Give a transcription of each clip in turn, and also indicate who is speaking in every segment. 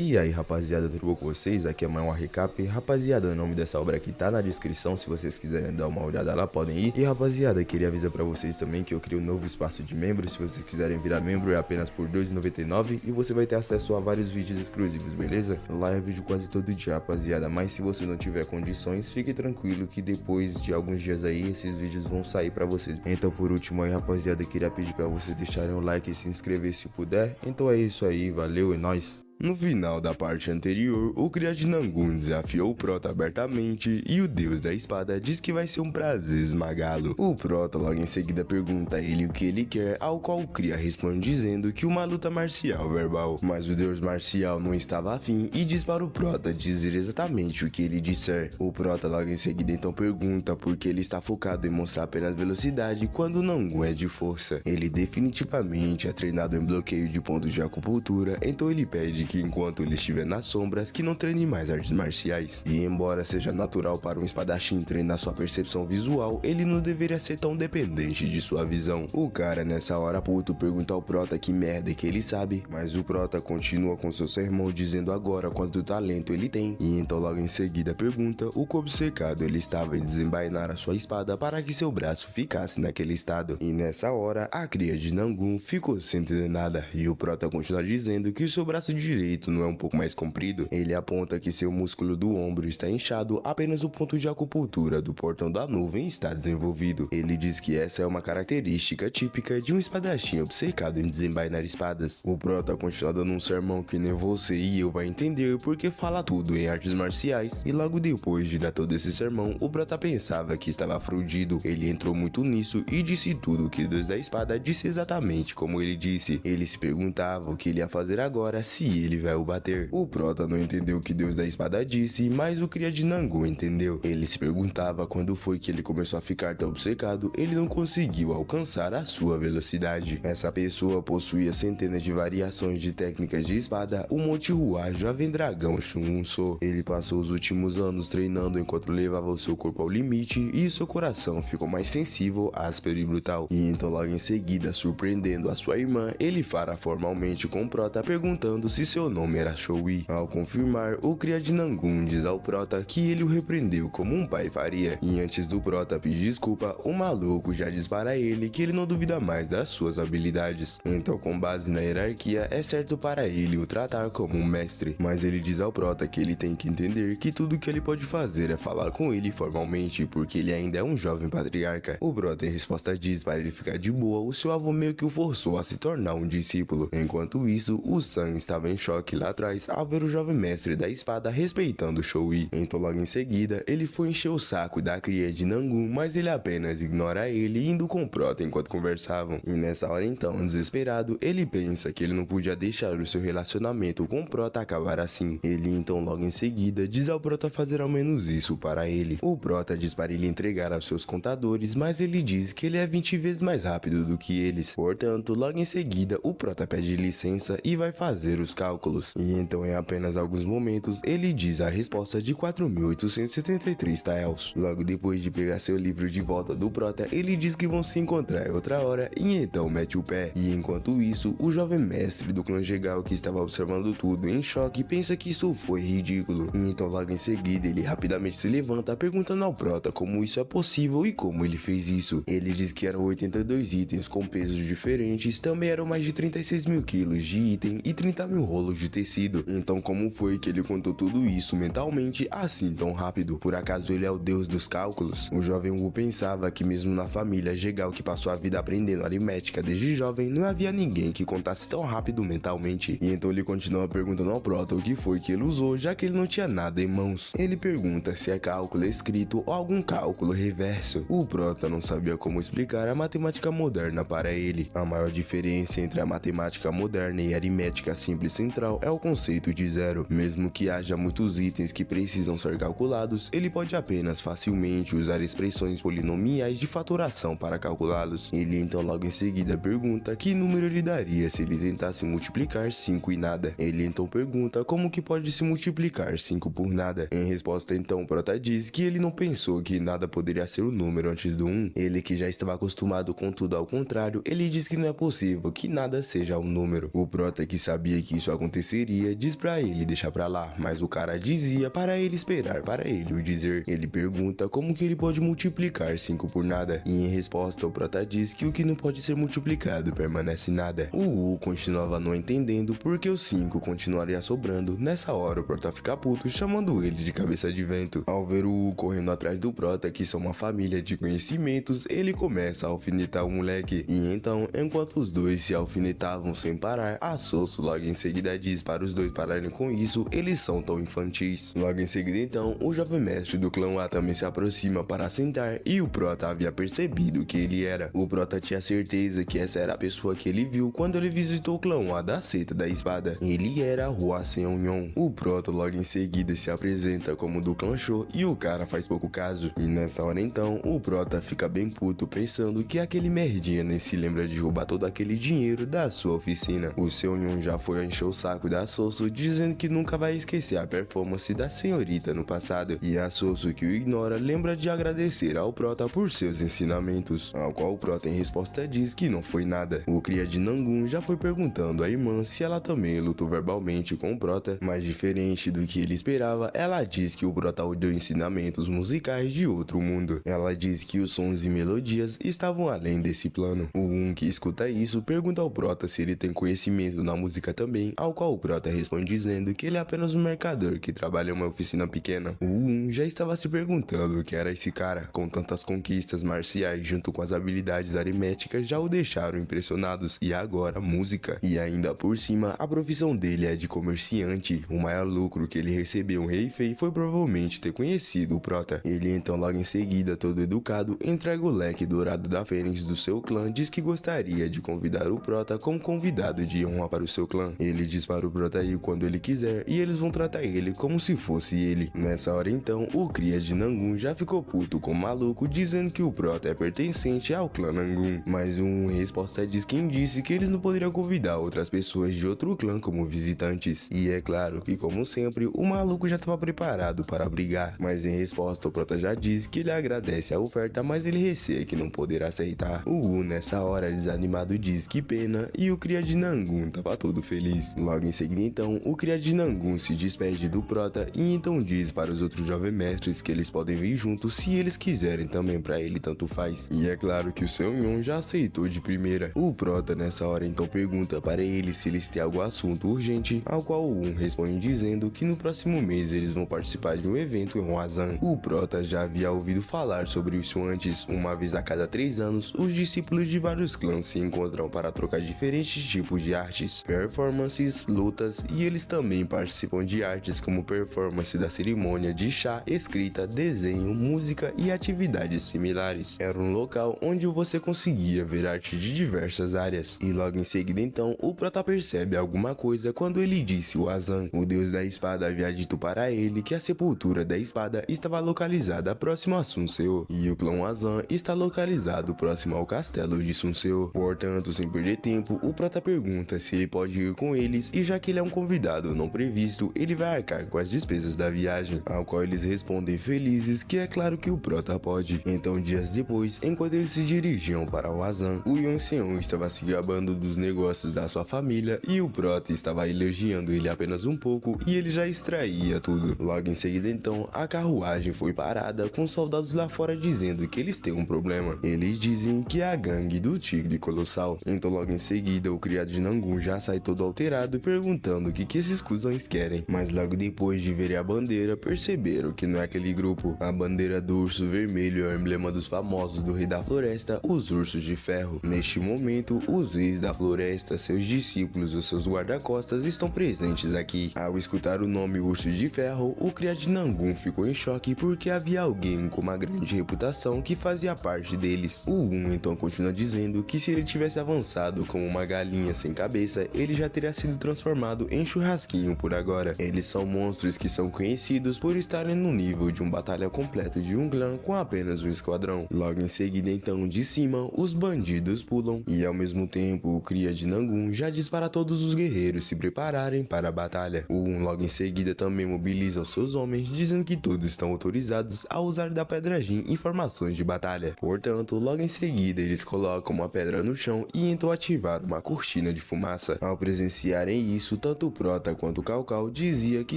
Speaker 1: E aí rapaziada, tudo bom com vocês? Aqui é mais um recap. Rapaziada, o nome dessa obra aqui tá na descrição, se vocês quiserem dar uma olhada lá, podem ir. E rapaziada, queria avisar pra vocês também que eu criei um novo espaço de membros. Se vocês quiserem virar membro é apenas por R$ 2,99 e você vai ter acesso a vários vídeos exclusivos, beleza? Lá é vídeo quase todo dia, rapaziada, mas se você não tiver condições, fique tranquilo que depois de alguns dias aí, esses vídeos vão sair pra vocês. Então por último aí, rapaziada, queria pedir pra vocês deixarem o like e se inscrever se puder. Então é isso aí, valeu, é nóis! No final da parte anterior, o Cria de Nangun desafiou o Prota abertamente e o deus da espada diz que vai ser um prazer esmagá-lo. O Prota logo em seguida pergunta a ele o que ele quer, ao qual o Cria responde dizendo que uma luta marcial verbal. Mas o deus marcial não estava afim e diz para o Prota dizer exatamente o que ele disser. O Prota logo em seguida então pergunta por que ele está focado em mostrar apenas velocidade quando o Nangun é de força. Ele definitivamente é treinado em bloqueio de pontos de acupuntura, então ele pede que enquanto ele estiver nas sombras, que não treine mais artes marciais. E embora seja natural para um espadachim treinar sua percepção visual, ele não deveria ser tão dependente de sua visão. O cara nessa hora puto pergunta ao Prota que merda que ele sabe, mas o Prota continua com seu sermão dizendo agora quanto talento ele tem, e então logo em seguida pergunta o quão obcecado ele estava em desembainar a sua espada para que seu braço ficasse naquele estado. E nessa hora, a cria de Nangun ficou sem entender nada, e o Prota continua dizendo que seu braço direito não é um pouco mais comprido. Ele aponta que seu músculo do ombro está inchado, apenas o ponto de acupuntura do portão da nuvem está desenvolvido. Ele diz que essa é uma característica típica de um espadachim obcecado em desembainar espadas. O Prota continua dando um sermão que nem você e eu vai entender porque fala tudo em artes marciais, e logo depois de dar todo esse sermão, o Prota pensava que estava frudido. Ele entrou muito nisso e disse tudo o que o deus da espada disse exatamente como ele disse. Ele se perguntava o que ele ia fazer agora se ele vai o bater. O Prota não entendeu o que Deus da espada disse, mas o Cria de Nangun entendeu. Ele se perguntava quando foi que ele começou a ficar tão obcecado, ele não conseguiu alcançar a sua velocidade. Essa pessoa possuía centenas de variações de técnicas de espada, o Monte Hua Jovem Dragão Shungun-So. Ele passou os últimos anos treinando enquanto levava o seu corpo ao limite e seu coração ficou mais sensível, áspero e brutal. E então logo em seguida, surpreendendo a sua irmã, ele fala formalmente com o Prota perguntando se seu nome era Shoui. Ao confirmar, o Cria de Nangun diz ao Prota que ele o repreendeu como um pai faria. E antes do Prota pedir desculpa, o maluco já diz para ele que ele não duvida mais das suas habilidades. Então, com base na hierarquia, é certo para ele o tratar como um mestre. Mas ele diz ao Prota que ele tem que entender que tudo que ele pode fazer é falar com ele formalmente, porque ele ainda é um jovem patriarca. O Prota em resposta diz para ele ficar de boa, o seu avô meio que o forçou a se tornar um discípulo. Enquanto isso, o San estava em choque lá atrás ao ver o jovem mestre da espada respeitando Shoui. Então logo em seguida ele foi encher o saco da cria de Nangun, mas ele apenas ignora ele indo com o Prota enquanto conversavam. E nessa hora então, desesperado, ele pensa que ele não podia deixar o seu relacionamento com o Prota acabar assim. Ele então logo em seguida diz ao Prota fazer ao menos isso para ele. O Prota diz para ele entregar aos seus contadores, mas ele diz que ele é 20 vezes mais rápido do que eles. Portanto, logo em seguida o Prota pede licença e vai fazer os cálculos. E então em apenas alguns momentos ele diz a resposta de 4.873 taels. Logo depois de pegar seu livro de volta do Prota, ele diz que vão se encontrar em outra hora e então mete o pé. E enquanto isso, o jovem mestre do clã Jegal que estava observando tudo em choque pensa que isso foi ridículo. E então logo em seguida ele rapidamente se levanta perguntando ao Prota como isso é possível e como ele fez isso. Ele diz que eram 82 itens com pesos diferentes, também eram mais de 36 mil quilos de item e 30 mil rolos de tecido. Então como foi que ele contou tudo isso mentalmente assim tão rápido? Por acaso ele é o deus dos cálculos? O jovem Wu pensava que mesmo na família Jegal que passou a vida aprendendo aritmética desde jovem, não havia ninguém que contasse tão rápido mentalmente. E então ele continua perguntando ao Prota o que foi que ele usou, já que ele não tinha nada em mãos. Ele pergunta se é cálculo escrito ou algum cálculo reverso. O Prota não sabia como explicar a matemática moderna para ele. A maior diferença entre a matemática moderna e a aritmética simples central é o conceito de zero. Mesmo que haja muitos itens que precisam ser calculados, ele pode apenas facilmente usar expressões polinomiais de fatoração para calculá-los. Ele então logo em seguida pergunta que número ele daria se ele tentasse multiplicar 5 e nada. Ele então pergunta como que pode se multiplicar 5 por nada. Em resposta então, Prota diz que ele não pensou que nada poderia ser o número antes do 1. Ele que já estava acostumado com tudo ao contrário, ele diz que não é possível que nada seja um número. O Prota que sabia que isso aconteceria, diz pra ele deixar pra lá, mas o cara dizia para ele esperar para ele o dizer. Ele pergunta como que ele pode multiplicar 5 por nada, e em resposta o prota diz que o que não pode ser multiplicado permanece nada. O continuava não entendendo porque o 5 continuaria sobrando. Nessa hora o prota fica puto, chamando ele de cabeça de vento. Ao ver o correndo atrás do prota, que são uma família de conhecimentos, ele começa a alfinetar o moleque. E então, enquanto os dois se alfinetavam sem parar, a Soso logo em seguida diz para os dois pararem com isso, eles são tão infantis. Logo em seguida então, o jovem mestre do clã A também se aproxima para sentar, e o prota havia percebido que ele era. O prota tinha certeza que essa era a pessoa que ele viu quando ele visitou o clã A da Seta da Espada. Ele era Hua Seon-yon. O prota logo em seguida se apresenta como do clã Sho, e o cara faz pouco caso. E nessa hora então, o prota fica bem puto pensando que aquele merdinha nem se lembra de roubar todo aquele dinheiro da sua oficina. O Seon-yon já foi encher o saco da Soso, dizendo que nunca vai esquecer a performance da senhorita no passado. E a Soso, que o ignora, lembra de agradecer ao prota por seus ensinamentos, ao qual o prota em resposta diz que não foi nada. O cria de Nangun já foi perguntando à irmã se ela também lutou verbalmente com o prota, mas diferente do que ele esperava, ela diz que o prota o deu ensinamentos musicais de outro mundo. Ela diz que os sons e melodias estavam além desse plano. O que escuta isso pergunta ao prota se ele tem conhecimento na música também, ao qual o prota responde dizendo que ele é apenas um mercador que trabalha em uma oficina pequena. O já estava se perguntando quem era esse cara, com tantas conquistas marciais junto com as habilidades aritméticas já o deixaram impressionados, e agora música. E ainda por cima, a profissão dele é de comerciante. O maior lucro que ele recebeu em Heifei foi provavelmente ter conhecido o prota. Ele então logo em seguida, todo educado, entrega o leque dourado da Fênix do seu clã, diz que gostaria de convidar o prota como convidado de honra para o seu clã. Ele diz para o prota ir quando ele quiser, e eles vão tratar ele como se fosse ele. Nessa hora então, o cria de Nangun já ficou puto com o maluco, dizendo que o prota é pertencente ao clã Nangun. Mas em resposta diz quem disse que eles não poderiam convidar outras pessoas de outro clã como visitantes. E é claro que, como sempre, o maluco já estava preparado para brigar, mas em resposta o prota já diz que ele agradece a oferta, mas ele receia que não poderá aceitar. O nessa hora desanimado diz que pena, e o cria de Nangun tava todo feliz. Logo em seguida então, o cria de Nangun se despede do prota e então diz para os outros jovens mestres que eles podem vir juntos se eles quiserem também, pra ele tanto faz. E é claro que o Seon-yon já aceitou de primeira. O prota nessa hora então pergunta para ele se eles têm algum assunto urgente, ao qual o responde dizendo que no próximo mês eles vão participar de um evento em Hwazan. O prota já havia ouvido falar sobre isso antes. Uma vez a cada 3 anos, os discípulos de vários clãs se encontram para trocar diferentes tipos de artes, performances, lutas, e eles também participam de artes como performance da cerimônia de chá, escrita, desenho, música e atividades similares. Era um local onde você conseguia ver arte de diversas áreas. E logo em seguida então, o prota percebe alguma coisa quando ele disse o Azan. O deus da espada havia dito para ele que a sepultura da espada estava localizada próximo a Sun Seo, e o clã Azan está localizado próximo ao castelo de Sun Seo. Portanto, sem perder tempo, o prota pergunta se ele pode ir com eles, e já que ele é um convidado não previsto, ele vai arcar com as despesas da viagem, ao qual eles respondem felizes que é claro que o prota pode. Então, dias depois, enquanto eles se dirigiam para o Azan, o Yong-seon estava se gabando dos negócios da sua família, e o prota estava elogiando ele apenas um pouco, e ele já extraía tudo. Logo em seguida então, a carruagem foi parada com soldados lá fora dizendo que eles têm um problema. Eles dizem que é a gangue do Tigre Colossal. Então logo em seguida, o criado de Nangun já sai todo alterado perguntando o que esses cuzões querem. Mas logo depois de verem a bandeira, perceberam que não é aquele grupo. A bandeira do urso vermelho é o emblema dos famosos do Rei da Floresta, os Ursos de Ferro. Neste momento, os reis da floresta, seus discípulos e seus guarda-costas estão presentes aqui. Ao escutar o nome Ursos de Ferro, o criado de Nangun ficou em choque porque havia alguém com uma grande reputação que fazia parte deles. O então continua dizendo que se ele tivesse avançado como uma galinha sem cabeça, ele já teria sido transformado em churrasquinho por agora. Eles são monstros que são conhecidos por estarem no nível de um batalha completo de um clã com apenas um esquadrão. Logo em seguida então, de cima, os bandidos pulam, e ao mesmo tempo o cria de Nangun já diz para todos os guerreiros se prepararem para a batalha. O logo em seguida também mobiliza os seus homens, dizendo que todos estão autorizados a usar da pedra Jin em formações de batalha. Portanto, logo em seguida eles colocam uma pedra no chão e então ativaram uma cortina de fumaça. Ao presenciarem escutarem isso, tanto o Prota quanto o Cao dizia que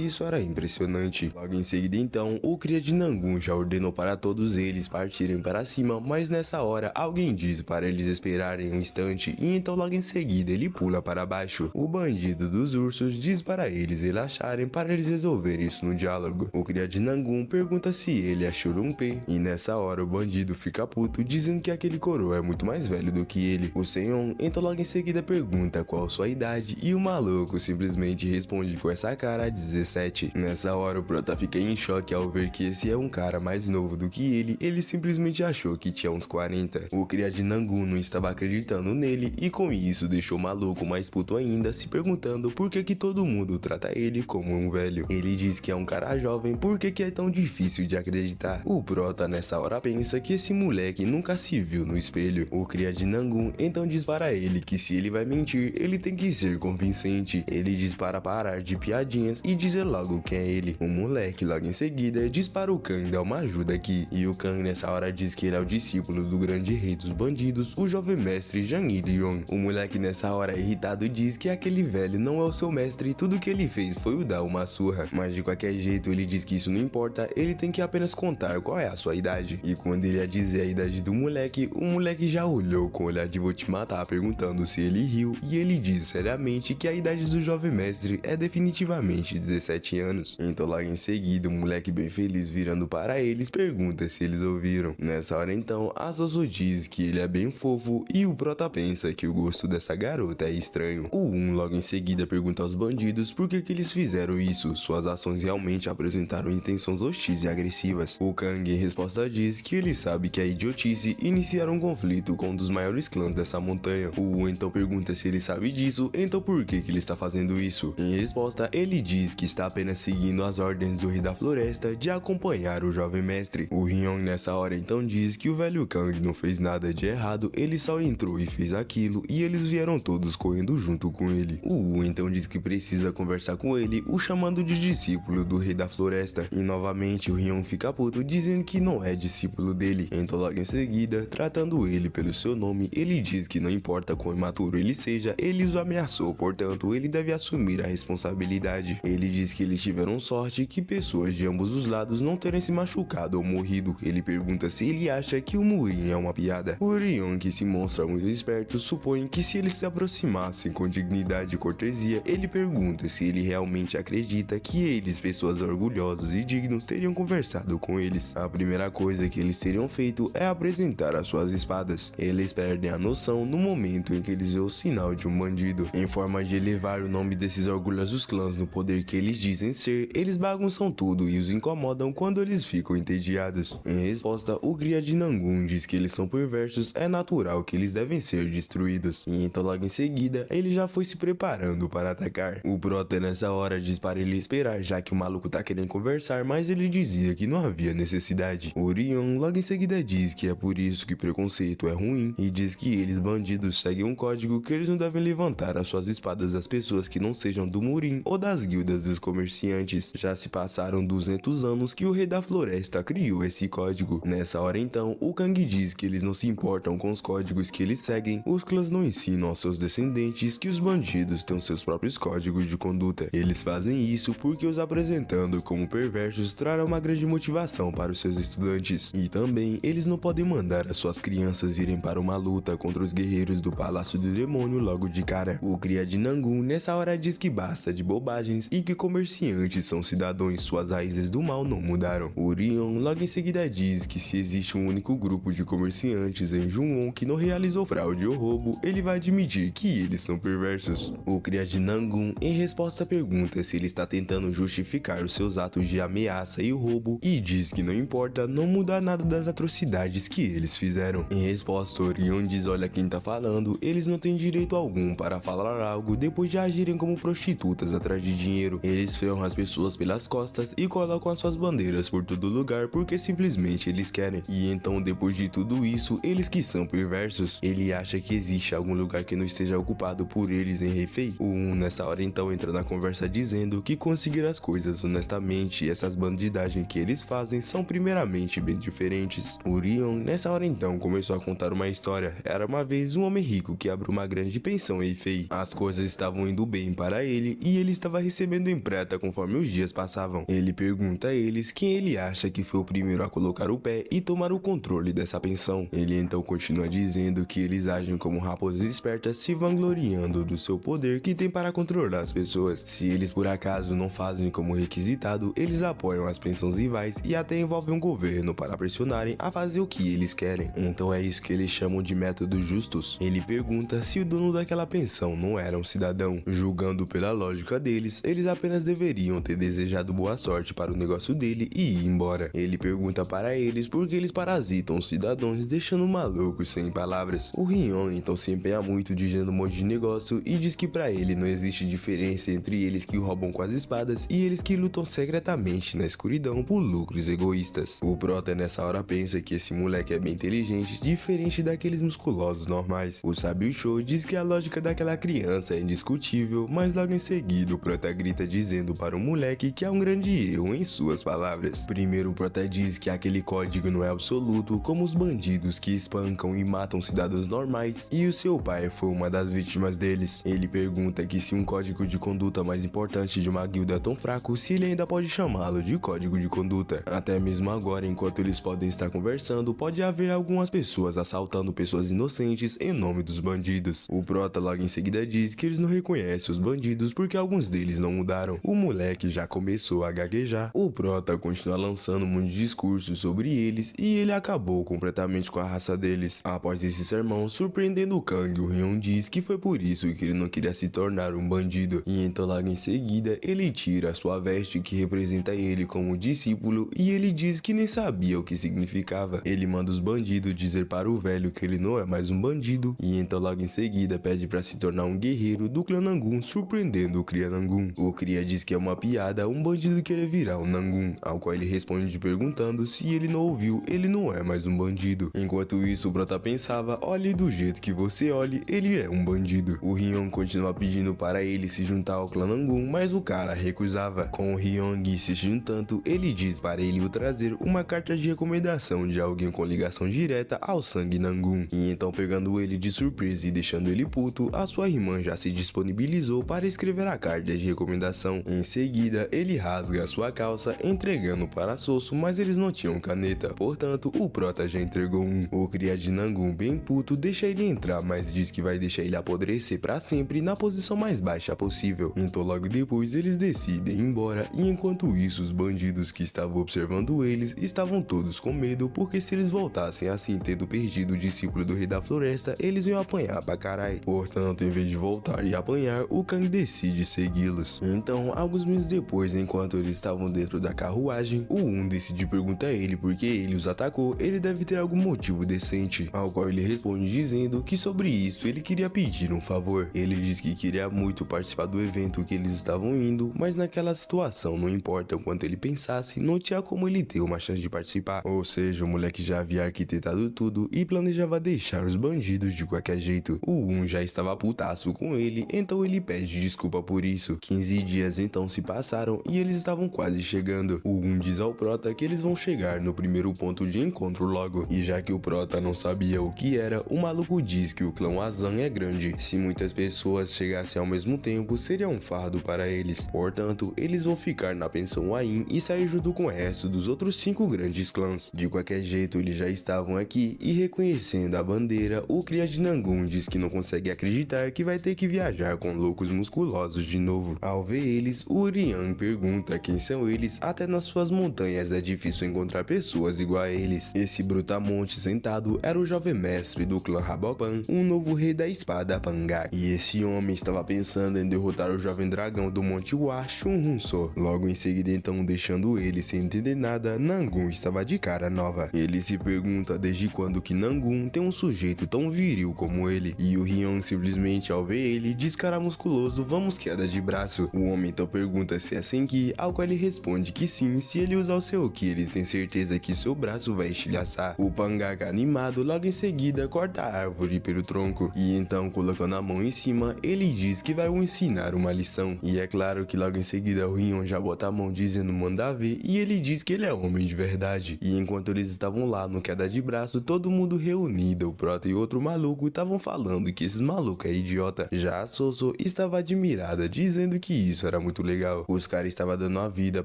Speaker 1: isso era impressionante. Logo em seguida então, o cria de Nangun já ordenou para todos eles partirem para cima, mas nessa hora alguém diz para eles esperarem um instante e então logo em seguida ele pula para baixo. O bandido dos ursos diz para eles relaxarem para eles resolverem isso no diálogo. O cria de Nangun pergunta se ele é Churumpe e nessa hora o bandido fica puto dizendo que aquele coroa é muito mais velho do que ele. O Senhon então logo em seguida pergunta qual sua idade e o maluco simplesmente responde com essa cara 17. Nessa hora o Prota fica em choque ao ver que esse é um cara mais novo do que ele simplesmente achou que tinha uns 40. O cria de Nangun não estava acreditando nele e com isso deixou o maluco mais puto ainda, se perguntando por que todo mundo trata ele como um velho. Ele diz que é um cara jovem, por que é tão difícil de acreditar? O Prota nessa hora pensa que esse moleque nunca se viu no espelho. O cria de Nangun então diz para ele que se ele vai mentir, ele tem que ser convincente. Ele diz para parar de piadinhas e dizer logo quem é ele. O moleque logo em seguida diz para o Kang dar uma ajuda aqui. E o Kang nessa hora diz que ele é o discípulo do grande rei dos bandidos, o jovem mestre Jang Ilion. O moleque nessa hora irritado diz que aquele velho não é o seu mestre e tudo que ele fez foi o dar uma surra. Mas de qualquer jeito ele diz que isso não importa, ele tem que apenas contar qual é a sua idade. E quando ele ia dizer a idade do moleque, o moleque já olhou com o olhar de vou te matar, perguntando se ele riu, e ele diz seriamente que a idade do jovem mestre é definitivamente 17 anos. Então logo em seguida o moleque bem feliz virando para eles pergunta se eles ouviram. Nessa hora então a Zozo diz que ele é bem fofo e o Prota pensa que o gosto dessa garota é estranho. O logo em seguida pergunta aos bandidos por que eles fizeram isso, suas ações realmente apresentaram intenções hostis e agressivas. O Kang em resposta diz que ele sabe que é idiotice iniciar um conflito com um dos maiores clãs dessa montanha. O então pergunta se ele sabe disso, então por que ele está fazendo isso? Em resposta ele diz que está apenas seguindo as ordens do rei da floresta de acompanhar o jovem mestre. O Ryong nessa hora então diz que o velho Kang não fez nada de errado, ele só entrou e fez aquilo e eles vieram todos correndo junto com ele. O então diz que precisa conversar com ele, o chamando de discípulo do rei da floresta. E novamente o Ryong fica puto dizendo que não é discípulo dele. Então logo em seguida, tratando ele pelo seu nome, ele diz que não importa quão imaturo ele seja, ele os ameaçou, portanto ele deve assumir a responsabilidade. Ele diz que eles tiveram sorte que pessoas de ambos os lados não terem se machucado ou morrido. Ele pergunta se ele acha que o Murin é uma piada. O Ryong, que se mostra muito esperto, supõe que se eles se aproximassem com dignidade e cortesia, ele pergunta se ele realmente acredita que eles, pessoas orgulhosos e dignos, teriam conversado com eles. A primeira coisa que eles teriam feito é apresentar as suas espadas. Eles perdem a noção no momento em que eles vê o sinal de um bandido. Em forma de elevar o nome desses orgulhosos clãs no poder que eles dizem ser, eles bagunçam tudo e os incomodam quando eles ficam entediados. Em resposta, o cria de Nangun diz que eles são perversos, é natural que eles devem ser destruídos. E então logo em seguida, ele já foi se preparando para atacar. O Prota nessa hora diz para ele esperar, já que o maluco tá querendo conversar, mas ele dizia que não havia necessidade. O Ryong logo em seguida diz que é por isso que preconceito é ruim e diz que eles bandidos seguem um código que eles não devem levantar as suas espadas às pessoas que não sejam do Murin ou das guildas dos comerciantes. Já se passaram 200 anos que o rei da floresta criou esse código. Nessa hora então, o Kang diz que eles não se importam com os códigos que eles seguem. Os clãs não ensinam aos seus descendentes que os bandidos têm os seus próprios códigos de conduta. Eles fazem isso porque os apresentando como perversos trará uma grande motivação para os seus estudantes. E também, eles não podem mandar as suas crianças irem para uma luta contra os guerreiros do Palácio do Demônio logo de cara. O cria de Nangun nessa hora diz que basta de bobagens e que comerciantes são cidadãos, suas raízes do mal não mudaram. O Ryong logo em seguida diz que se existe um único grupo de comerciantes em Junwon que não realizou fraude ou roubo, ele vai admitir que eles são perversos. O cria de Nangun em resposta pergunta se ele está tentando justificar os seus atos de ameaça e roubo e diz que não importa não mudar nada das atrocidades que eles fizeram. Em resposta, Orion diz: olha quem tá falando, eles não têm direito algum para falar algo depois de agirem como prostitutas atrás de dinheiro. Eles ferram as pessoas pelas costas e colocam as suas bandeiras por todo lugar porque simplesmente eles querem. E então, depois de tudo isso, eles que são perversos, ele acha que existe algum lugar que não esteja ocupado por eles em Hefei. O nessa hora então entra na conversa dizendo que conseguir as coisas honestamente e essas bandidagens que eles fazem são primeiramente bem diferentes. O Ryong nessa hora então começou a contar uma história. Era uma vez um homem rico que abriu uma grande pensão em Hefei. As coisas estavam indo bem para ele e ele estava recebendo em prata conforme os dias passavam. Ele pergunta a eles quem ele acha que foi o primeiro a colocar o pé e tomar o controle dessa pensão. Ele então continua dizendo que eles agem como raposas espertas, se vangloriando do seu poder que tem para controlar as pessoas. Se eles por acaso não fazem como requisitado, eles apoiam as pensões rivais e até envolvem um governo para pressionarem a fazer o que eles querem. Então é isso que eles chamam de métodos justos. Ele pergunta se o dono daquela pensão não era um cidadão. Julgando pela lógica deles, eles apenas deveriam ter desejado boa sorte para o negócio dele e ir embora. Ele pergunta para eles por que eles parasitam os cidadãos, deixando malucos sem palavras. O Rion então se empenha muito dizendo um monte de negócio e diz que para ele não existe diferença entre eles que roubam com as espadas e eles que lutam secretamente na escuridão por lucros egoístas. O Prota nessa hora pensa que esse moleque é bem inteligente, diferente daqueles musculosos normais. O Sábio Show diz que a lógica daquela criança é indiscutível, mas logo em seguida o Prota grita dizendo para o moleque que há um grande erro em suas palavras. Primeiro o Prota diz que aquele código não é absoluto, como os bandidos que espancam e matam cidadãos normais, e o seu pai foi uma das vítimas deles. Ele pergunta que se um código de conduta mais importante de uma guilda é tão fraco, se ele ainda pode chamá-lo de código de conduta. Até mesmo agora, enquanto eles podem estar conversando, pode haver algumas pessoas assaltando pessoas inocentes em nome dos bandidos. O Prota logo em seguida diz que eles não reconhecem os bandidos porque alguns deles não mudaram. O moleque já começou a gaguejar. O Prota continua lançando um monte de discursos sobre eles e ele acabou completamente com a raça deles. Após esse sermão, surpreendendo o Kang, o Rion diz que foi por isso que ele não queria se tornar um bandido. E então logo em seguida, ele tira a sua veste que representa ele como discípulo e ele diz que nem sabia o que significava. Ele manda os bandidos dizer para o velho que ele não é mais um bandido e então logo em seguida pede para se tornar um guerreiro do clã Nangun, surpreendendo o Cria Nangun. O Cria diz que é uma piada um bandido querer virar um Nangun, ao qual ele responde perguntando se ele não ouviu, ele não é mais um bandido. Enquanto isso, o Prota pensava, olhe do jeito que você olhe, ele é um bandido. O Rion continua pedindo para ele se juntar ao clã Nangun, mas o cara recusava. Com o Rion insistindo tanto, ele diz para ele o trazer uma carta de recomendação de alguém com ligação direta ao sangue Nangun. E então pegando ele de surpresa e deixando ele puto, a sua irmã já se disponibilizou para escrever a carta de recomendação. Em seguida, ele rasga a sua calça, entregando para Sosso, mas eles não tinham caneta, portanto, o Prota já entregou um. O Cria de Nangun, bem puto, deixa ele entrar, mas diz que vai deixar ele apodrecer para sempre na posição mais baixa possível. Então logo depois eles decidem ir embora, e enquanto isso os bandidos que estavam observando eles estavam todos com medo, porque se eles voltassem assim tendo perdido o discípulo do Rei da Floresta, eles iam apanhar pra caralho. Portanto, em vez de voltar e apanhar, o Kang decide segui-los. Então, alguns minutos depois, enquanto eles estavam dentro da carruagem, o decide perguntar a ele por que ele os atacou. Ele deve ter algum motivo decente, ao qual ele responde dizendo que sobre isso ele queria pedir um favor. Ele diz que queria muito participar do evento que eles estavam indo, mas naquela situação, não importa o quanto ele pensasse, não tinha como ele ter uma chance de participar. Ou seja, o moleque já havia arquitetado tudo e planejava deixar os bandidos de qualquer jeito. O já estava putaço com ele, então ele pede desculpa por isso. 15 dias então se passaram e eles estavam quase chegando. O diz ao Prota que eles vão chegar no primeiro ponto de encontro logo. E já que o Prota não sabia o que era, o maluco diz que o clã Azan é grande. Se muitas pessoas chegassem ao mesmo tempo, seria um fardo para eles. Portanto, eles vão ficar na pensão Ain e sair junto com o resto dos outros 5 grandes clãs. De qualquer jeito, eles já estavam aqui e reconhecendo a bandeira, o Cria de Nangun diz que não consegue acreditar que vai ter que viajar com loucos musculosos de novo. Ao ver eles, o Urian pergunta quem são eles, até nas suas montanhas é difícil encontrar pessoas igual a eles. Esse brutamonte sentado era o jovem mestre do clã Rabopan, um novo rei da espada Pangak. E esse homem estava pensando em derrotar o jovem dragão do Monte Wa, Shunhunso. Logo em seguida, então, deixando ele sem entender nada, Nangun estava de cara nova. Ele se pergunta desde quando que Nangun tem um sujeito tão viril como ele. E o Rion simplesmente ao ver ele, diz cara musculoso, vamos queda de braço. O homem então pergunta se é Senki, ao qual ele responde que sim, se ele usar o seu Ki, ele tem certeza que seu braço vai estilhaçar. O Pangak animado logo em seguida corta a árvore pelo tronco. E então colocando a mão em cima, ele diz que vai o ensinar uma lição. E é claro que logo em seguida o Rion já bota a mão dizendo manda ver, e ele diz que ele é homem de verdade. E enquanto eles estavam lá no queda de braço, todo mundo reunido, o Prota e outro maluco estavam falando que esses malucos é idiota. Já a Soso estava admirada, dizendo que isso era muito legal. Os caras estavam dando a vida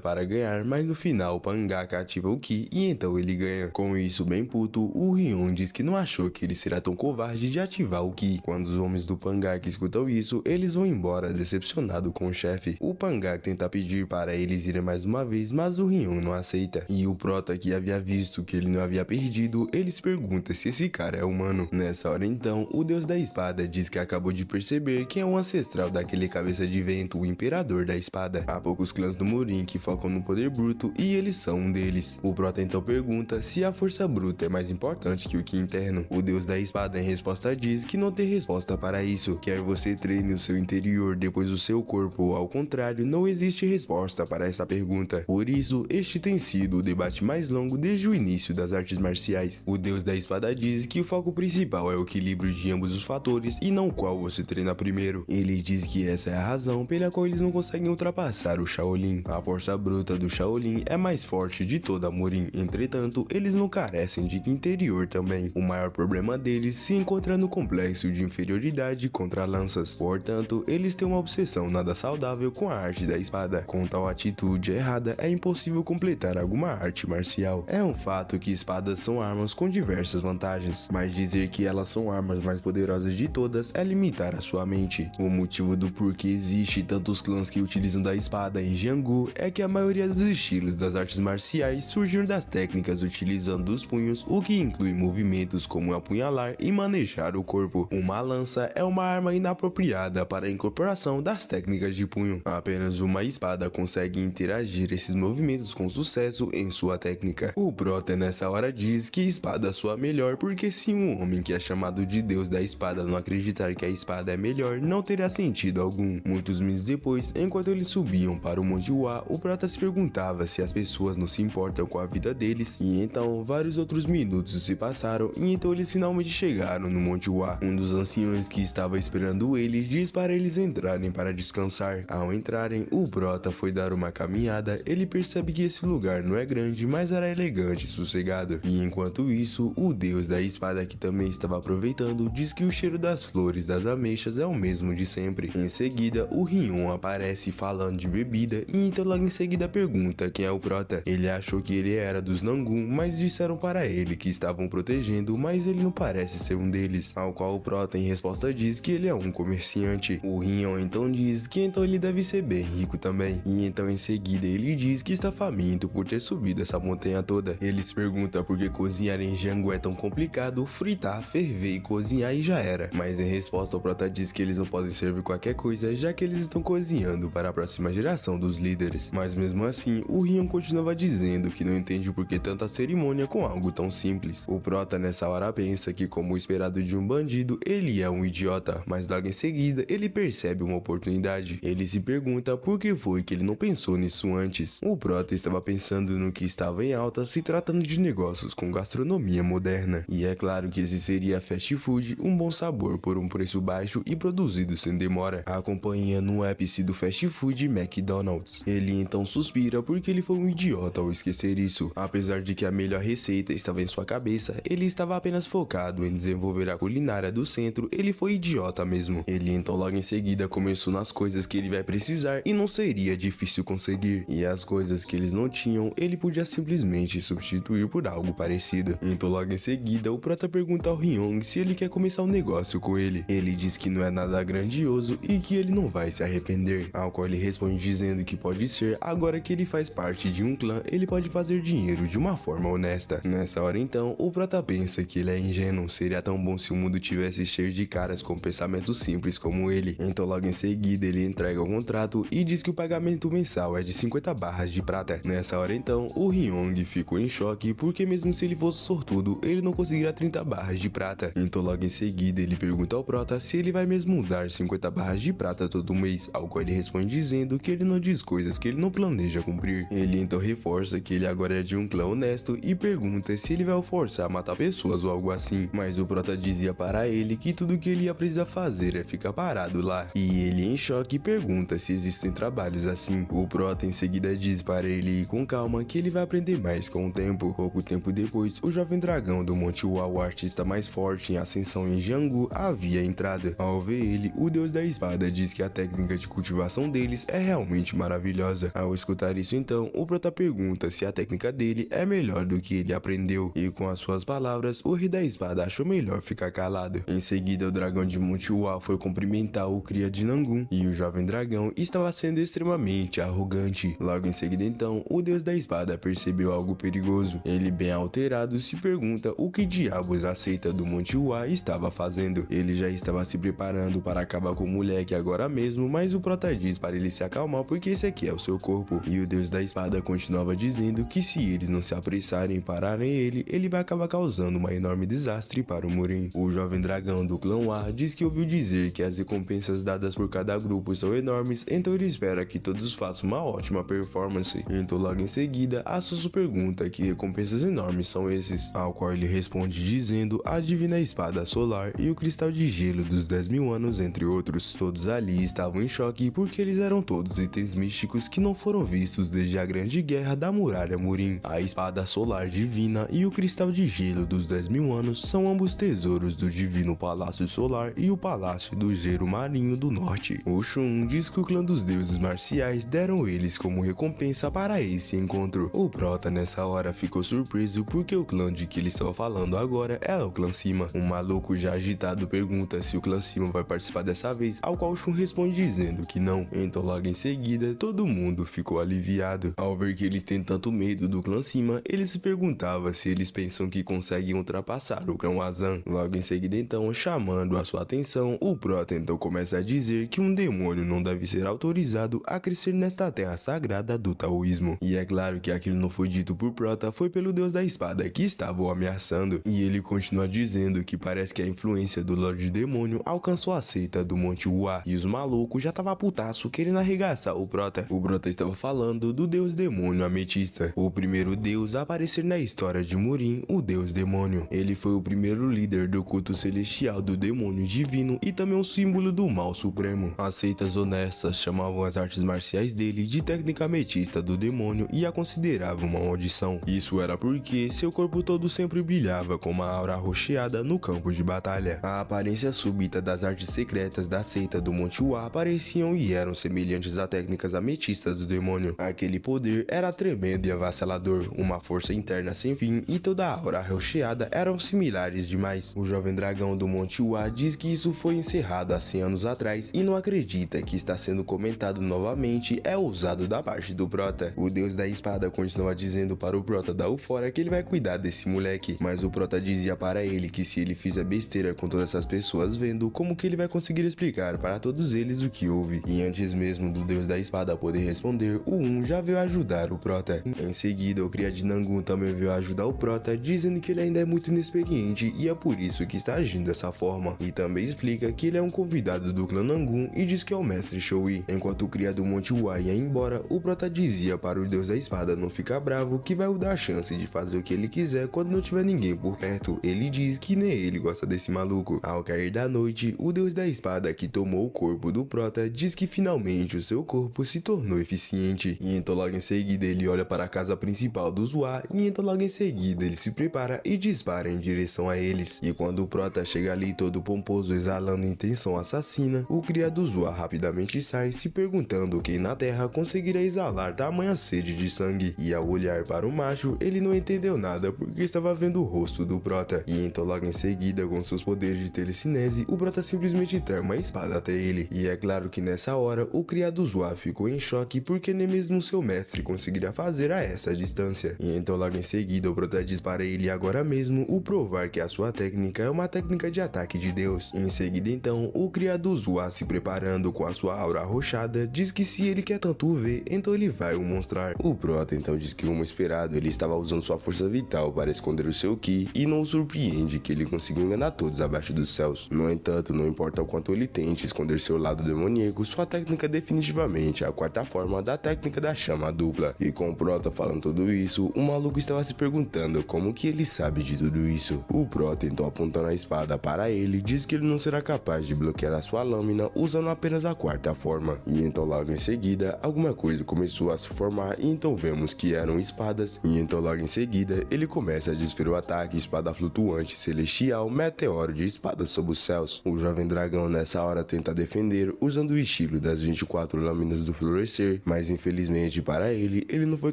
Speaker 1: para ganhar, mas no final o Pangaka ativa o Ki e então ele ganha. Com isso bem puto, o Rion diz que não achou que ele será tão covarde de ativar o Ki. Quando os homens do Pangaka escutam isso, eles vão embora decepcionado com o chefe. O Pangaka tenta pedir para eles irem mais uma vez, mas o Rion não aceita. E o Prota, que havia visto que ele não havia perdido, ele se pergunta se esse cara é humano. Nessa hora então, o deus da espada diz que acabou de perceber que é um ancestral daquele cabeça de vento, o imperador da espada. Há poucos clãs do Murin que focam no poder bruto e eles são um deles. O Prota então pergunta se a força bruta é mais importante que o Ki interno. O deus da espada em resposta diz que não tem resposta para isso. Quer você treine o seu interior depois o seu corpo ou ao contrário, não existe resposta para essa pergunta. Por isso, este tem sido o debate mais longo desde o início das artes marciais. O deus da espada diz que o foco principal é o equilíbrio de ambos os fatores e não qual você treina primeiro. Ele diz que essa é a razão pela qual eles não conseguem ultrapassar o Shaolin. A força bruta do Shaolin é mais forte de toda a Murin, entretanto, eles não carecem de Ki interior também. O maior problema deles se encontra no complexo de inferioridade contra lanças. Portanto, eles têm uma obsessão nada saudável com a arte da espada. Com tal atitude errada, é impossível completar alguma arte marcial. É um fato que espadas são armas com diversas vantagens, mas dizer que elas são armas mais poderosas de todas é limitar a sua mente. O motivo do porquê existe tantos clãs que utilizam da espada em Jianghu é que a maioria dos estilos das artes marciais surgiram das técnicas utilizando os punhos, o que inclui movimentos como apunhalar e manejar o corpo. Uma lança é uma arma inapropriada para a incorporação das técnicas de punho. Apenas uma espada consegue interagir esses movimentos com sucesso em sua técnica. O Prota nessa hora diz que espada é sua melhor porque se um homem que é chamado de deus da espada não acreditar que a espada é melhor, não teria sentido algum. Muitos minutos depois, enquanto eles subiam para o Monte Hua, o Prota se perguntava se as pessoas não se importam com a vida deles, e então vários outros minutos se passaram e então eles finalmente chegaram no Monte Hua. Um dos anciões que estava esperando ele diz para eles entrarem para descansar. Ao entrarem, o Prota foi dar uma caminhada, ele percebe que esse lugar não é grande, mas era elegante e sossegado. E enquanto isso, o deus da espada, que também estava aproveitando, diz que o cheiro das flores das ameixas é o mesmo de sempre. Em seguida, o Rion aparece falando de bebida e então logo em seguida pergunta quem é o Prota. Ele achou que ele era dos Nangun, mas disseram para ele que estavam protegendo, mas ele não parece ser um deles. Ao qual o Prota em resposta diz que ele é um comerciante. O Rion então diz que então ele deve ser bem rico também. E então em seguida ele diz que está faminto por ter subido essa montanha toda. Ele se pergunta por que cozinhar em Jianghu é tão complicado, fritar, ferver e cozinhar e já era. Mas em resposta o Prota diz que eles não podem servir qualquer coisa, já que eles estão cozinhando para a próxima geração dos líderes. Mas mesmo assim, o Rion continuava dizendo que não entende por que tanta cerimônia com algo tão simples. O Prota nessa hora pensa que, como esperado de um bandido, ele é um idiota, mas logo em seguida ele percebe uma oportunidade. Ele se pergunta por que foi que ele não pensou nisso antes. O Prota estava pensando no que estava em alta se tratando de negócios com gastronomia moderna. E é claro que esse seria fast food, um bom sabor por um preço baixo e produzido sem demora, acompanhando o ápice do fast food McDonald's. Ele então suspira porque ele foi um idiota ao esquecer isso. Apesar de que a melhor receita estava em sua cabeça, ele estava apenas focado em desenvolver a culinária do centro, ele foi idiota mesmo. Ele então logo em seguida começou nas coisas que ele vai precisar e não seria difícil conseguir. E as coisas que eles não tinham, ele podia simplesmente substituir por algo parecido. Então logo em seguida, o Prota pergunta ao Ryong se ele quer começar um negócio com ele. Ele diz que não é nada grandioso e que ele não vai se arrepender. Ao qual ele responde dizendo que pode ser, agora que ele faz parte de um clã, ele pode fazer dinheiro de uma forma honesta. Nessa hora então, o Prota pensa que ele é ingênuo, seria tão bom se o mundo tivesse cheio de caras com pensamentos simples como ele. Então logo em seguida ele entrega o contrato e diz que o pagamento mensal é de 50 barras de prata. Nessa hora então, o Ryong ficou em choque porque mesmo se ele fosse sortudo, ele não conseguiria 30 barras de prata. Então logo em seguida ele pergunta ao Prota se ele vai mesmo dar 50 barras de prata todo mês, ao qual ele responde dizendo que ele não diz coisas que ele não planeja cumprir. Ele então reforça que ele agora é de um clã honesto e pergunta se ele vai o forçar a matar pessoas ou algo assim, mas o Prota dizia para ele que tudo que ele ia precisar fazer é ficar parado lá. E ele em choque pergunta se existem trabalhos assim. O Prota em seguida diz para ele ir com calma que ele vai aprender mais com o tempo. Pouco tempo depois, o jovem dragão do Monte Hua, o artista mais forte em ascensão em Jianghu, havia entrado. Ao ver ele, o deus da espada diz que a técnica de cultivação deles é realmente maravilhosa. Ao escutar isso então, o prota pergunta se a técnica dele é melhor do que ele aprendeu, e com as suas palavras, o rei da espada achou melhor ficar calado. Em seguida, o dragão de Monte Ua foi cumprimentar o cria de Nangun, e o jovem dragão estava sendo extremamente arrogante. Logo em seguida então, o deus da espada percebeu algo perigoso. Ele, bem alterado, se pergunta o que diabos a seita do Monte Ua estava fazendo. Ele já estava se preparando para acabar com o moleque agora mesmo, mas o prota diz para ele se acalmar porque esse aqui é o seu corpo. E o deus da espada continuava dizendo que se eles não se apressarem e pararem ele vai acabar causando um enorme desastre para o Murin. O jovem dragão do clã Ua diz que ouviu dizer que as recompensas dadas por cada grupo são enormes, então ele espera que todos façam uma ótima performance. Então logo em seguida, a Susu pergunta que recompensas enormes são esses, ao qual ele responde dizendo a divina espada solar e o cristal de gelo dos 10.000 anos, entre outros. Todos ali estavam em choque porque eles eram todos itens místicos que não foram vistos desde a grande guerra da muralha Murin. A espada solar divina e o cristal de gelo dos 10.000 anos são ambos tesouros do divino palácio solar e o palácio do gelo marinho do norte. O Shun diz que o clã dos deuses marciais deram eles como recompensa para esse encontro. O prota nessa hora ficou surpreso porque o clã de que ele estava falando agora era o clã Sima. Um maluco já agitado pergunta se o clã Sima vai participar dessa vez, ao qual Shun responde dizendo que não. Então logo em seguida, todo mundo ficou aliviado. Ao ver que eles têm tanto medo do clã Sima, ele se perguntava se eles pensam que conseguem ultrapassar o clã Wazan. Logo em seguida então, chamando a sua atenção, o prota então começa a dizer que um demônio não deve ser autorizado a crescer nesta terra sagrada do taoísmo. E é claro que aquilo não foi dito por prota, foi pelo deus da espada que estava o ameaçando. E ele continua dizendo que parece que a influência do Lorde Demônio alcançou a seita do Monte Ua, e os malucos já tava putaço querendo arregaçar o prota. O prota estava falando do deus demônio ametista, o primeiro deus a aparecer na história de Murin, o deus demônio. Ele foi o primeiro líder do culto celestial do demônio divino e também um símbolo do mal supremo. As seitas honestas chamavam as artes marciais dele de técnica ametista do demônio e a consideravam uma maldição. Isso era porque seu corpo todo sempre brilhava com uma aura rocheada no campo de batalha. A aparência súbita das artes secretas da seita do Monte Ua apareciam e eram semelhantes a técnicas ametistas do demônio. Aquele poder era tremendo e avassalador, uma força interna sem fim, e toda a aura rocheada eram similares demais. O jovem dragão do Monte Ua diz que isso foi encerrado há 100 anos atrás e não acredita que está sendo comentado novamente, é ousado da parte do prota. O deus da espada continua dizendo para o prota da Ufória que ele vai cuidar desse moleque, mas o prota dizia para ele que se ele fizer besteira com todas essas pessoas vendo, como que ele vai conseguir explicar para todos eles o que houve? E antes mesmo do deus da espada poder responder, o já veio ajudar o prota. Em seguida, o cria de Nangun também veio ajudar o prota, dizendo que ele ainda é muito inexperiente e é por isso que está agindo dessa forma. E também explica que ele é um convidado do clã Nangun e diz que é o mestre Shoui. Enquanto o cria do Monte Ua ia embora, o prota dizia para o deus da espada não ficar bravo, que vai dar a chance de fazer o que ele quiser quando não tiver ninguém por perto. Ele diz que nem ele gosta desse maluco. Ao cair da noite, o deus da espada que tomou o corpo do prota diz que finalmente o seu corpo se tornou eficiente. E então logo em seguida ele olha para a casa principal dos Ua e então logo em seguida ele se prepara e dispara em direção a eles. E quando o prota chega ali todo pomposo exalando intenção assassina, o cria dos Ua rapidamente sai se perguntando quem na terra conseguiria exalar tamanha sede de sangue. E ao olhar para o macho, ele não entendeu nada porque estava vendo o rosto do prota. E então logo em seguida, com seus poderes de telecinese, o prota simplesmente trai uma espada até ele. E é claro que nessa hora, o cria dos Ua ficou em choque porque nem mesmo seu mestre conseguiria fazer a essa distância. E então logo em seguida, o prota diz para ele agora mesmo o provar que a sua técnica é uma técnica de ataque de Deus. Em seguida então, o cria dos Ua se preparando com a sua aura arrochada, diz que se ele quer tanto ver, então ele vai o mostrar. O prota então diz que como esperado, ele estava usando sua força vital para esconder o seu Ki e não o surpreende que ele conseguiu enganar todos abaixo dos céus. No entanto, não importa o quanto ele tente esconder seu lado demoníaco, sua técnica definitivamente é a quarta forma da técnica da chama dupla. E com o prota falando tudo isso, o maluco estava se perguntando como que ele sabe de tudo isso. O prota então apontando a espada para ele, diz que ele não será capaz de bloquear a sua lâmina usando apenas a quarta forma. E então logo em seguida, alguma coisa começou a se formar e então vemos que eram espadas. E então logo em seguida, ele começa a desferir o ataque espada flutuante celestial meteoro de espadas sob os céus. O jovem dragão
Speaker 2: dragão nessa hora tenta defender usando o estilo das 24 lâminas do florescer, mas infelizmente para ele não foi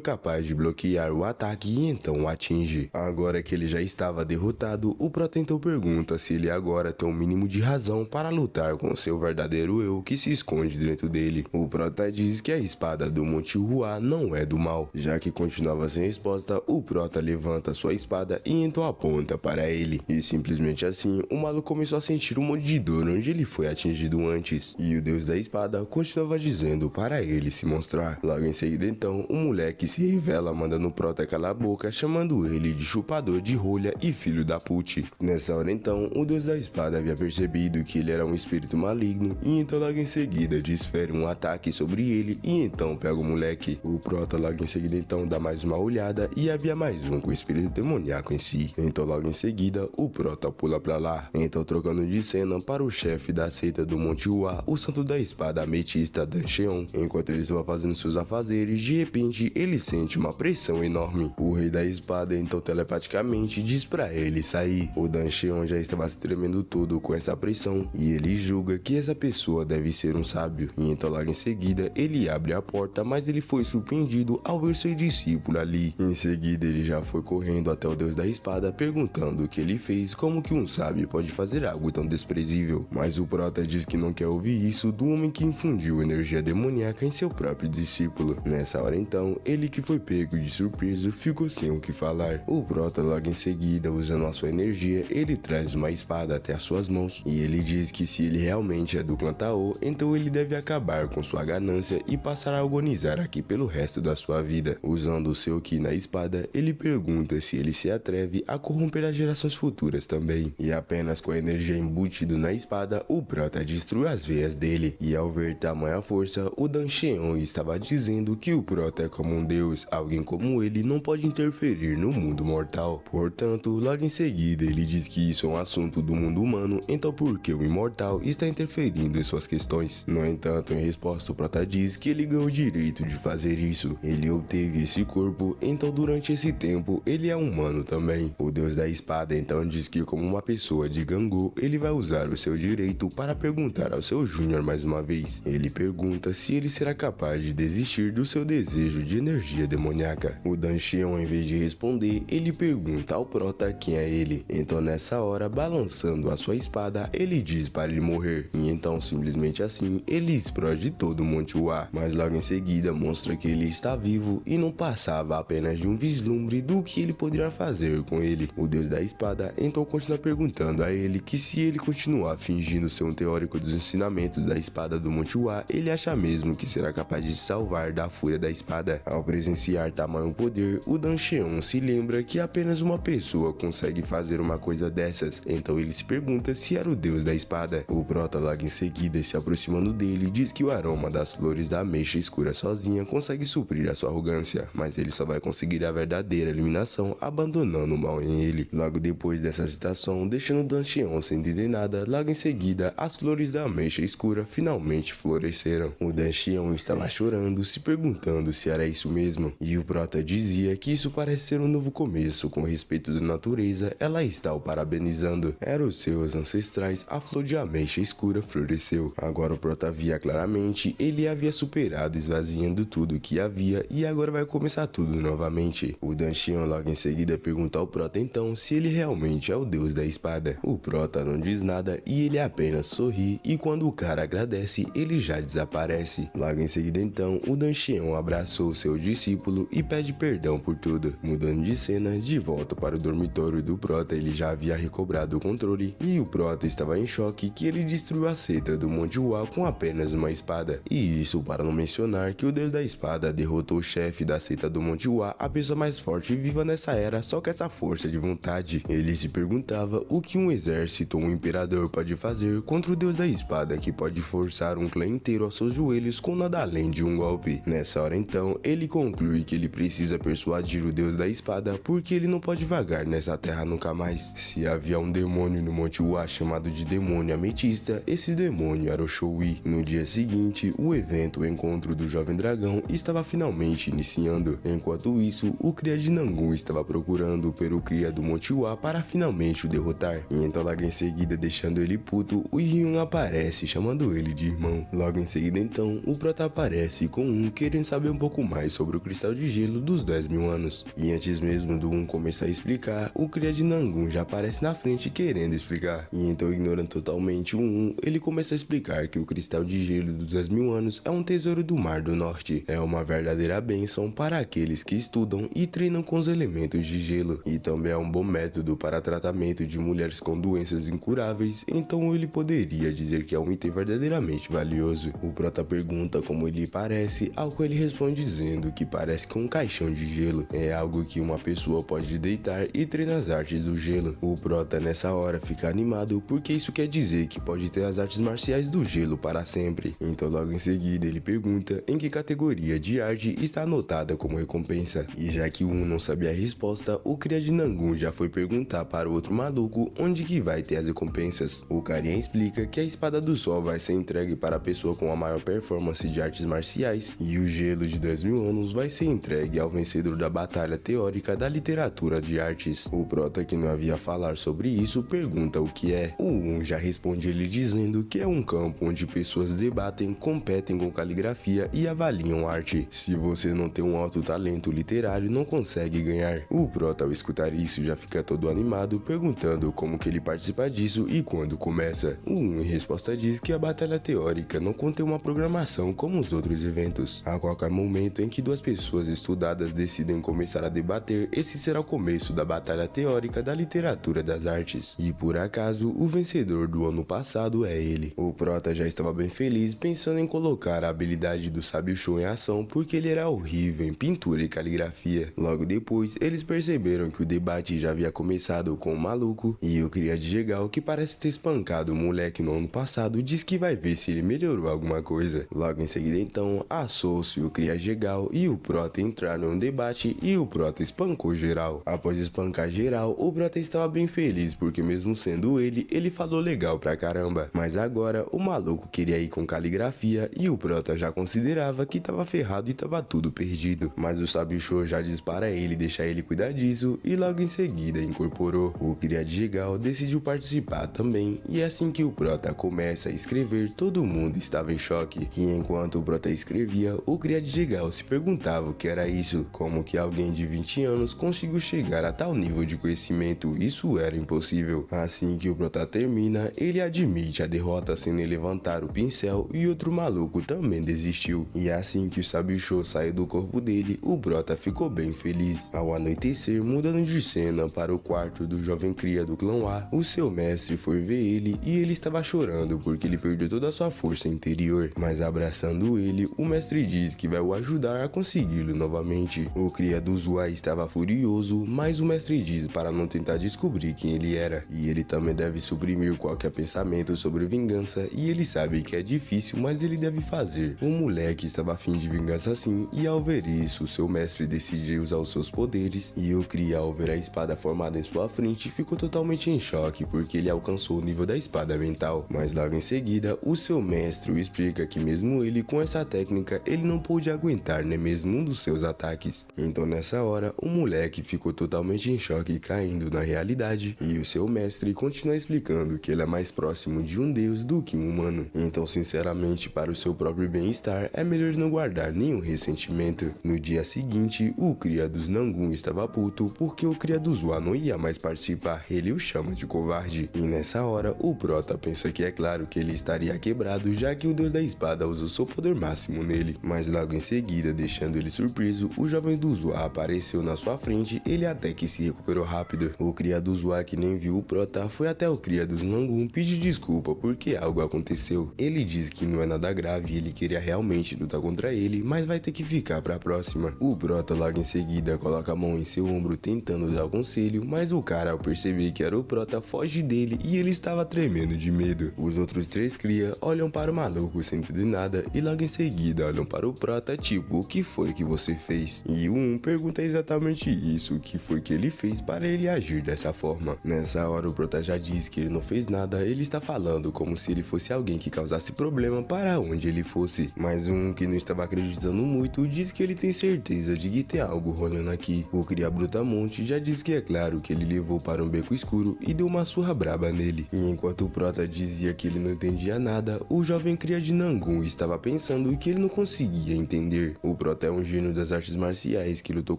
Speaker 2: capaz de bloquear o ataque e então o atinge. Agora que ele já estava derrotado, o Prota então pergunta se ele agora tem o mínimo de razão para lutar com seu verdadeiro eu que se esconde dentro dele. O Prota diz que a espada do Monte Hua não é do mal. Já que continuava sem resposta, o Prota levanta sua espada e então aponta para ele. E simplesmente assim, o maluco começou a sentir um monte de dor onde ele foi atingido antes. E o deus da espada continuava dizendo para ele se mostrar. Logo em seguida então, o moleque se revela mandando o Prota calar a boca, chamando ele de chupador de rolha e filho da pute. Nessa hora então, o deus da espada havia percebido que ele era um espírito maligno e então logo em seguida desfere um ataque sobre ele e então pega o moleque. O Prota logo em seguida então dá mais uma olhada e havia mais um com o espírito demoníaco em si. Então logo em seguida, o Prota pula pra lá. Então trocando de cena para o chefe da seita do Monte Hua, o santo da espada ametista Dan Sheon. Enquanto ele estava fazendo seus afazeres, de repente ele sente uma pressão enorme. O rei da espada então telepaticamente diz pra ele sair. O Dan Sheon já estava se tremendo todo com essa pressão e ele julga que essa pessoa deve ser um sábio. E então logo em seguida ele abre a porta, mas ele foi surpreendido ao ver seu discípulo ali. Em seguida ele já foi correndo até o deus da espada perguntando o que ele fez, como que um sábio pode fazer algo tão desprezível. Mas o Prota diz que não quer ouvir isso do homem que infundiu energia demoníaca em seu próprio discípulo. Nessa hora então, ele que foi pego de surpresa ficou sem o que falar. O Prota logo em seguida, usando a sua energia, ele traz uma espada até as suas mãos e ele diz que se ele realmente é do clã Tao, então ele deve acabar com sua ganância e passar a agonizar aqui pelo resto da sua vida. Usando o seu Ki na espada, ele pergunta se ele se atreve a corromper as gerações futuras também. E apenas com a energia embutida na espada, o Prota destrui as veias dele. E ao ver tamanha força, o Dan Sheon estava dizendo que o Prota é como um deus, alguém como ele não pode interferir no mundo mortal. Portanto, logo em seguida ele diz que isso é um assunto do mundo humano, então por que o imortal está interferindo em suas questões? No entanto, em resposta, o Prota diz que ele ganhou o direito de fazer isso. Ele obteve esse corpo, então durante esse tempo ele é humano também. O deus da espada então diz que como uma pessoa de Gangô, ele vai usar o seu direito para perguntar ao seu Júnior mais uma vez. Ele pergunta se ele será capaz de desistir do seu desejo de energia demoníaca. O Dan Sheon, em vez de responder, ele pergunta ao Prota quem é ele. Então nessa hora, balançando a sua espada, ele diz para ele morrer. E então simplesmente assim, ele explode todo o Monte Hua. Mas logo em seguida mostra que ele está vivo e não passava apenas de um vislumbre do que ele poderia fazer com ele. O deus da espada então continua perguntando a ele que se ele continuar fingindo ser um teórico dos ensinamentos da espada do Monte Hua, ele acha mesmo que será capaz de se salvar da fúria da espada. Ao presenciar tamanho poder, o Dan Sheon se lembra que apenas uma pessoa consegue fazer uma coisa dessas, então ele se pergunta se era o deus da espada. O Prota logo em seguida, se aproximando dele, diz que o aroma das flores da ameixa escura sozinha consegue suprir a sua arrogância, mas ele só vai conseguir a verdadeira eliminação abandonando o mal em ele. Logo depois dessa citação, deixando Dan Sheon sem entender nada, logo em seguida as flores da ameixa escura finalmente floresceram. O Dan Sheon estava chorando, se perguntando se era isso mesmo, e o Prota dizia que isso parece ser um novo começo com respeito da natureza, ela está o parabenizando. Eram os seus ancestrais, a flor de ameixa escura floresceu. Agora o Prota via claramente, ele havia superado esvaziando tudo que havia e agora vai começar tudo novamente. O Dan Sheon logo em seguida pergunta ao Prota então se ele realmente é o deus da espada. O Prota não diz nada e ele apenas sorri e quando o cara agradece, ele já desaparece. Logo em seguida então, o Dan Sheon abraçou seu discípulo e pede perdão por tudo. Mudando de cena, de volta para o dormitório do Prota, ele já havia recobrado o controle e o Prota estava em choque que ele destruiu a seita do Monte Hua com apenas uma espada. E isso para não mencionar que o deus da espada derrotou o chefe da seita do Monte Hua, a pessoa mais forte viva nessa era, só com essa força de vontade. Ele se perguntava o que um exército ou um imperador pode fazer contra o deus da espada que pode forçar um clã inteiro aos seus joelhos com nada além de um golpe. Nessa hora então, ele conclui que ele precisa persuadir o deus da espada porque ele não pode vagar nessa terra nunca mais. Se havia um demônio no Monte Hua chamado de demônio ametista, esse demônio era o Shoui. No dia seguinte, o evento, o encontro do jovem dragão, estava finalmente iniciando. Enquanto isso, o cria de Nangun estava procurando pelo cria do Monte Hua para finalmente o derrotar. E então logo em seguida, deixando ele puto, puto, o Hyun aparece chamando ele de irmão. Logo em seguida então, o Prota aparece com um querendo saber um pouco mais sobre o cristal de gelo dos 10.000 anos. E antes mesmo do começar a explicar, o cria de Nangun já aparece na frente querendo explicar. E então, ignorando totalmente o ele começa a explicar que o cristal de gelo dos 10.000 anos é um tesouro do Mar do Norte. É uma verdadeira bênção para aqueles que estudam e treinam com os elementos de gelo. E também é um bom método para tratamento de mulheres com doenças incuráveis, então ele poderia dizer que é um item verdadeiramente valioso. O Prota pergunta como ele parece, ao qual ele responde dizendo que parece com um caixão de gelo. É algo que uma pessoa pode deitar e treinar as artes do gelo. O Prota nessa hora fica animado porque isso quer dizer que pode ter as artes marciais do gelo para sempre. Então logo em seguida ele pergunta em que categoria de arte está anotada como recompensa. E já que não sabia a resposta, o cria de Nangun já foi perguntar para o outro maluco onde que vai ter as recompensas. O carinha explica que a espada do sol vai ser entregue para a pessoa com a maior performance de artes marciais e o gelo de 10.000 anos vai ser entregue ao vencedor da batalha teórica da literatura de artes. O Prota, que não havia falar sobre isso, pergunta o que é. O já responde ele dizendo que é um campo onde pessoas debatem, competem com caligrafia e avaliam arte. Se você não tem um alto talento literário, não consegue ganhar. O Prota, ao escutar isso, já fica todo animado, perguntando como que ele participa disso e quando começa. Em resposta diz que a batalha teórica não contém uma programação como os outros eventos. A qualquer momento em que duas pessoas estudadas decidem começar a debater, esse será o começo da batalha teórica da literatura das artes. E por acaso, o vencedor do ano passado é ele. O Prota já estava bem feliz pensando em colocar a habilidade do Sábio Show em ação porque ele era horrível em pintura e caligrafia. Logo depois, eles perceberam que o debate já havia começado com o maluco e o cria de Jegal, que parece ter espancado o moleque no ano passado, diz que vai ver se ele melhorou alguma coisa. Logo em seguida então, a Soulso, o cria Jegal e o Prota entraram no debate e o Prota espancou geral. Após espancar geral, o Prota estava bem feliz porque mesmo sendo ele falou legal pra caramba. Mas agora o maluco queria ir com caligrafia e o Prota já considerava que tava ferrado e tava tudo perdido. Mas o Sábio Show já diz para ele deixar ele cuidar disso e logo em seguida incorporou. O cria de Jegal decidiu participar também e assim que o Prota começa a escrever, todo mundo estava em choque. E enquanto o Prota escrevia, o cria de Jegal se perguntava o que era isso, como que alguém de 20 anos conseguiu chegar a tal nível de conhecimento, isso era impossível. Assim que o Prota termina, ele admite a derrota sem nem levantar o pincel e outro maluco também desistiu. E assim que o Sábio Show saiu do corpo dele, o Prota ficou bem feliz. Ao anoitecer, mudando de cena para o quarto do jovem cria do clã A, o seu mestre foi ver ele e ele estava chorando porque ele perdeu toda a sua força interior. Mas abraçando ele, o mestre diz que vai o ajudar a consegui-lo novamente. O cria do Zua estava furioso, mas o mestre diz para não tentar descobrir quem ele era. E ele também deve suprimir qualquer pensamento sobre vingança e ele sabe que é difícil, mas ele deve fazer. O moleque estava afim de vingança sim e ao ver isso, seu mestre decidiu usar os seus poderes e o cria, ao ver a espada formada em sua frente, ficou totalmente em choque porque ele alcançou o nível da espada mental. Mas logo em seguida, o seu mestre o explica que mesmo ele com essa técnica, ele não pôde aguentar nem mesmo um dos seus ataques. Então nessa hora, o moleque ficou totalmente em choque, caindo na realidade, e o seu mestre continua explicando que ele é mais próximo de um deus do que um humano. Então sinceramente, para o seu próprio bem-estar, é melhor não guardar nenhum ressentimento. No dia seguinte, o cria dos Nangun estava puto porque o cria do Zua não ia mais participar, ele o chama de covarde. E nessa hora, o Prota pensa que é claro que ele estaria quebrado, já que o deus da espada usou seu poder máximo nele. Mas logo em seguida, deixando ele surpreso, o jovem do Zua apareceu na sua frente, ele até que se recuperou rápido. O cria do Zua, que nem viu o Prota, foi até o cria dos Nangun pedir desculpa porque algo aconteceu. Ele diz que não é nada grave e ele queria realmente lutar contra ele, mas vai ter que ficar pra próxima. O Prota logo em seguida coloca a mão em seu ombro tentando dar conselho, mas o cara, ao perceber que era o Prota, foge dele e ele estava tremendo de medo. Os outros três cria olham para o maluco sem entender nada e logo em seguida olham para o Prota tipo, o que foi que você fez? E pergunta exatamente isso, o que foi que ele fez para ele agir dessa forma. Nessa hora o Prota já diz que ele não fez nada, ele está falando como se ele fosse alguém que causasse problema para onde ele fosse. Mas que não estava acreditando muito diz que ele tem certeza de que tem algo rolando aqui. O cria Brutamonte já diz que é claro que ele levou para um beco escuro e deu uma surra braba nele. E Enquanto o Prota dizia que ele não entendia nada, o jovem cria de Nangun estava pensando que ele não conseguia entender. O Prota é um gênio das artes marciais que lutou